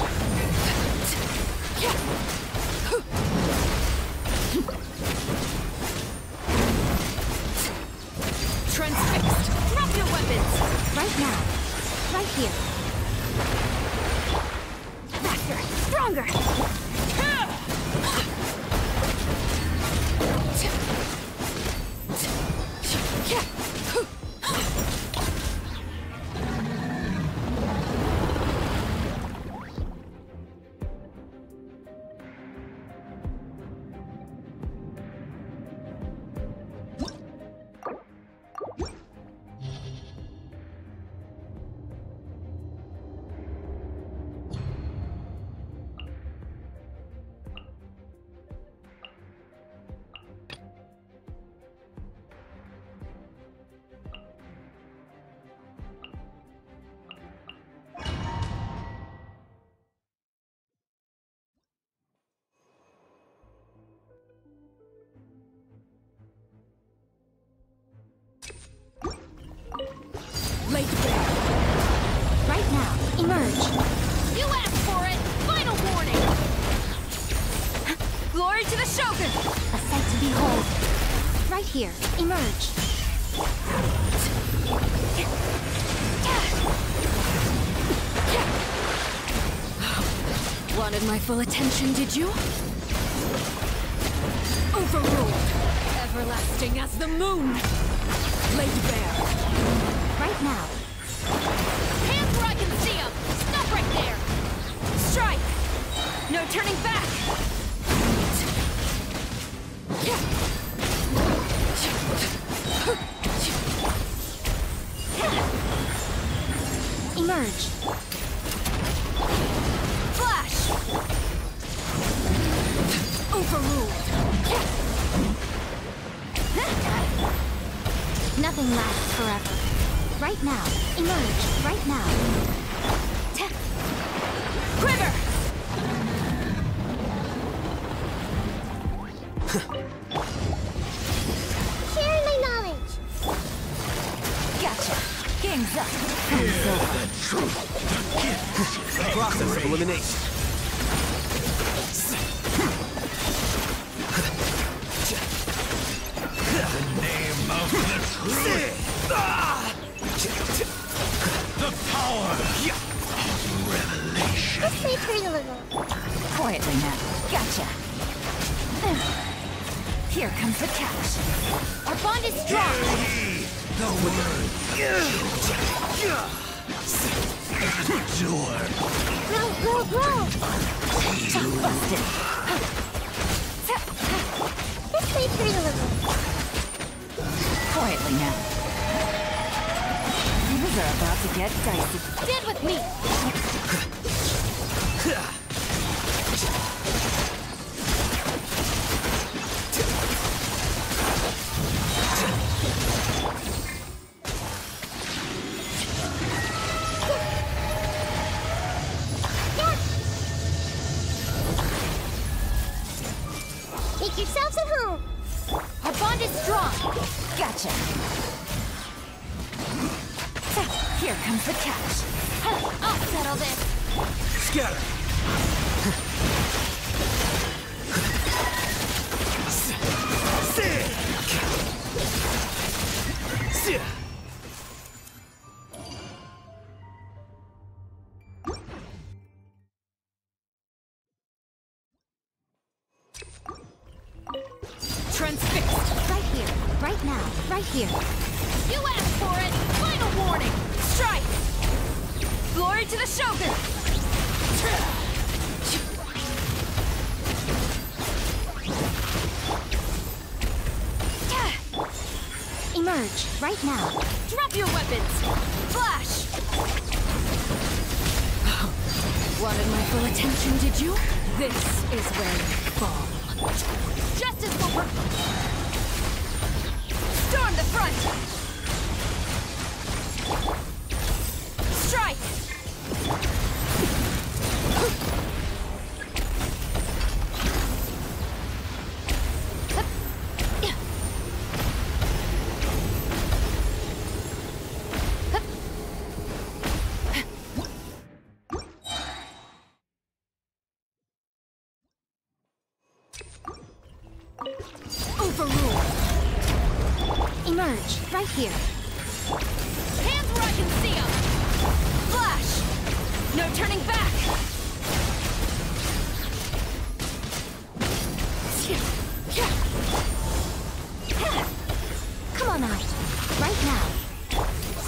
Transfixed. Drop your weapons. Right now. Right here. Faster. Stronger. Right now, emerge. You asked for it! Final warning! Glory to the Shogun! A sight to behold. Right here, emerge. Wanted my full attention, did you? Overruled. Everlasting as the moon. Laid bare. Right now. Hands where I can see them! Stop right there! Strike! No turning back! Emerge. Flash! Overruled. Nothing lasts forever. Right now. Emerge. Right now. Quiver! Sharing my knowledge. Gotcha. Game's up. The truth. Process of elimination. The name of the truth. The power of revelation. Let's play pretty little. Quietly now. Gotcha. Here comes the catch. Our bond is strong. The word. Endure. Grow. Busted. Let's play pretty little. Quietly now. Things are about to get dicey. Stand with me! Make yourselves at home! Our bond is strong! Gotcha! Here comes the catch. I'll settle this. Scatter! Transfixed. Right here. Right now. Right here. You asked for it. Final warning. Strike. Glory to the Shogun. Emerge. Right now. Drop your weapons. Flash. Wanted my full attention, did you? This is where you fall. Justice will work. Storm the front. Strike. Emerge, right here. Hands where I can see them! Flash! No turning back! Come on out. Right now.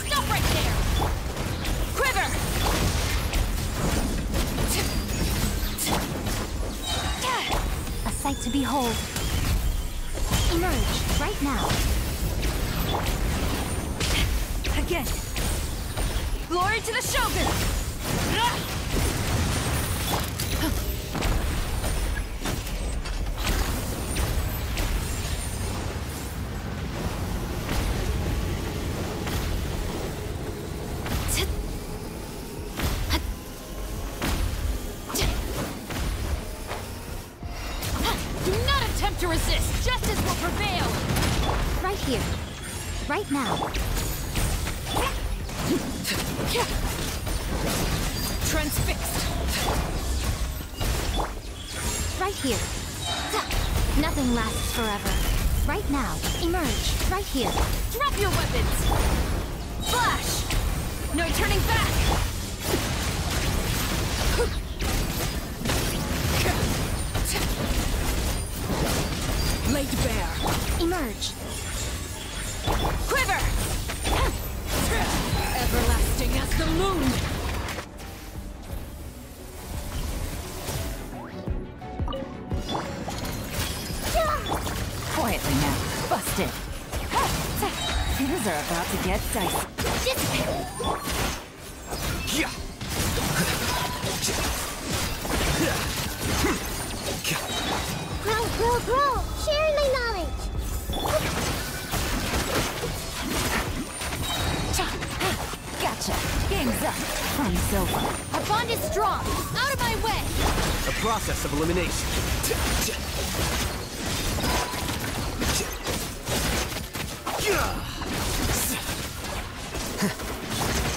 Stop right there! Quiver! A sight to behold. Emerge, right now. Again. Glory to the Shogun! Do not attempt to resist! Justice will prevail! Right here. Right now. Transfixed. Right here. Nothing lasts forever. Right now. Emerge. Right here. Drop your weapons. Flash. No turning back. Laid bare. Emerge. Quiver. Everlasting as the moon! Quietly now. Busted. Things are about to get dicey. Grow! Sharing my knowledge! Gotcha. Game's up. Fun's over. Our bond is strong. Out of my way! A process of elimination.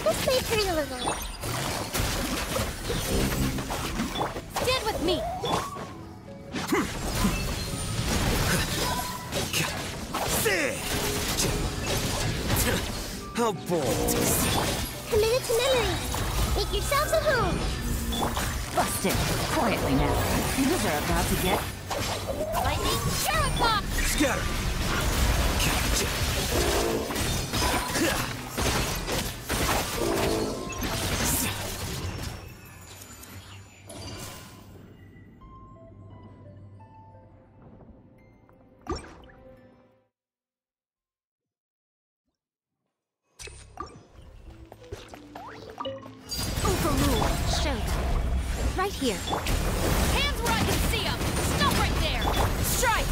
Let's play pretty little. Stand with me! How bold. Committed to memory. Make yourselves at home. Busted. Quietly now. Things are about to get... Lightning Cherub Pop! Scatter. Right here. Hands where I can see them! Stop right there! Strike!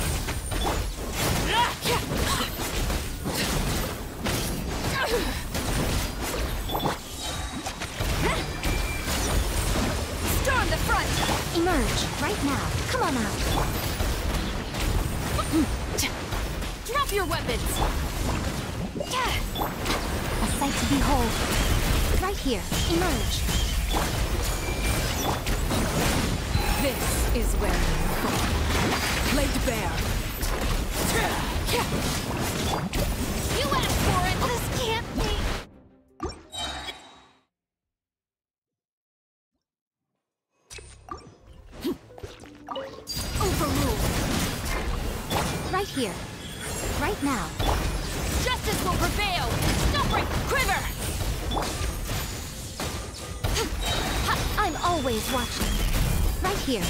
Storm the front! Emerge, right now. Come on out. Drop your weapons! A sight to behold. Right here. Emerge. This is where you fall. Laid bare. You asked for it! This can't be... Overruled. Right here. Right now. Justice will prevail! Stop right! Quiver! I'm always watching. Right here.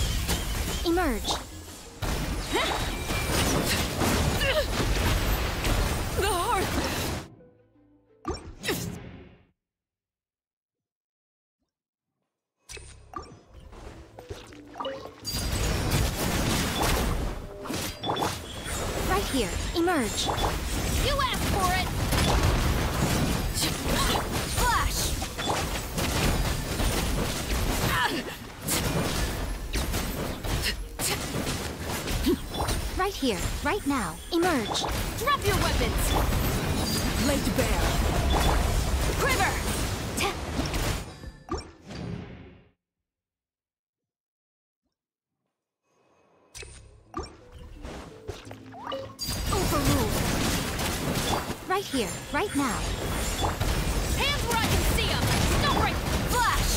Emerge. The heart! Right here. Emerge. You asked for it! Flash! Right here, right now. Emerge. Drop your weapons! Laid bare. Quiver! Overruled. Right here, right now. Hands where I can see them! Stop right! Flash!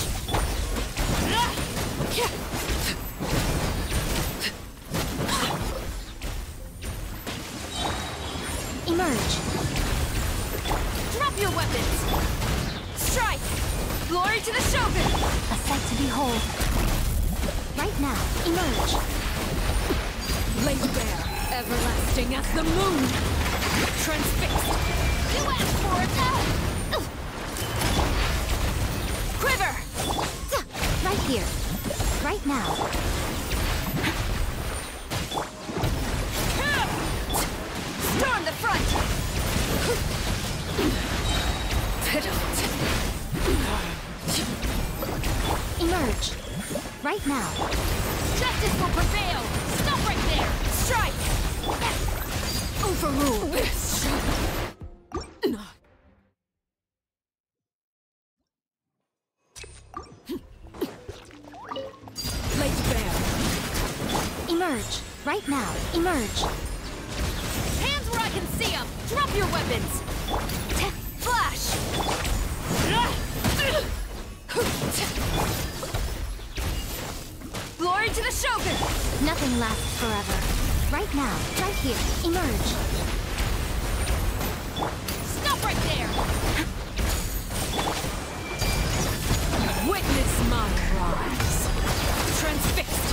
Emerge. Drop your weapons! Strike! Glory to the Shogun! A sight to behold. Right now, emerge. Laid bare. Everlasting as the moon. Transfixed. You asked for it! Quiver! Right here. Right now. Storm the front! Emerge. Right now. Justice will prevail! Stop right there! Strike! Overruled! Laid bare. Emerge. Right now. Emerge. Hands where I can see them! Drop your weapons! Flash! Glory to the Shogun! Nothing lasts forever. Right now, right here, emerge. Stop right there! Witness my rise. Transfixed.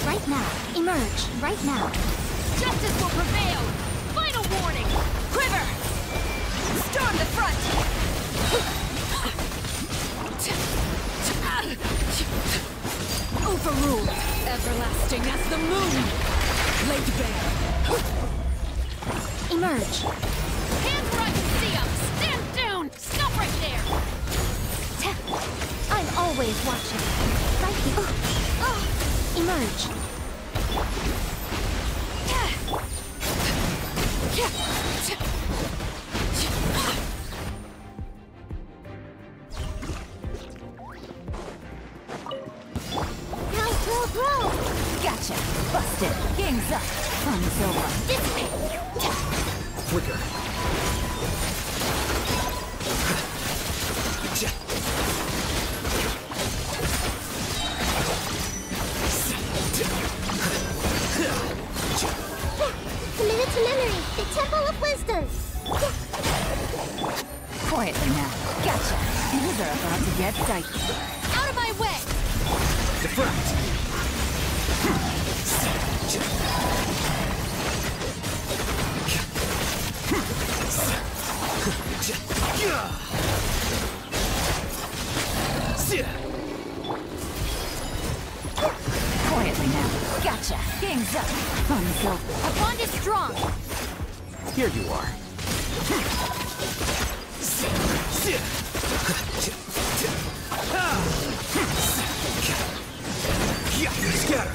Right now, emerge. Right now. Justice will prevail! Final warning! Quiver! Storm the front! Overruled. Everlasting as the moon. Laid bare. Emerge. Hands where I can see them! Stand down! Stop right there! I'm always watching. Right here. Emerge. Gotcha. Busted. Game's up. Fun's over. Quicker. Committed to memory. The Temple of Wisdom. Quietly now. Gotcha. These are about to get dicey. Out of my way! Deflect. Quietly now. Gotcha. Game's up. Fun's over. Our bond is strong. Here you are. Scatter.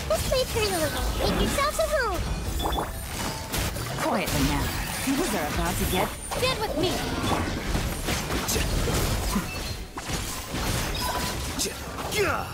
Let's play pretty little. Make yourselves at home. Quietly now. These are about to get... Stand with me. Yeah.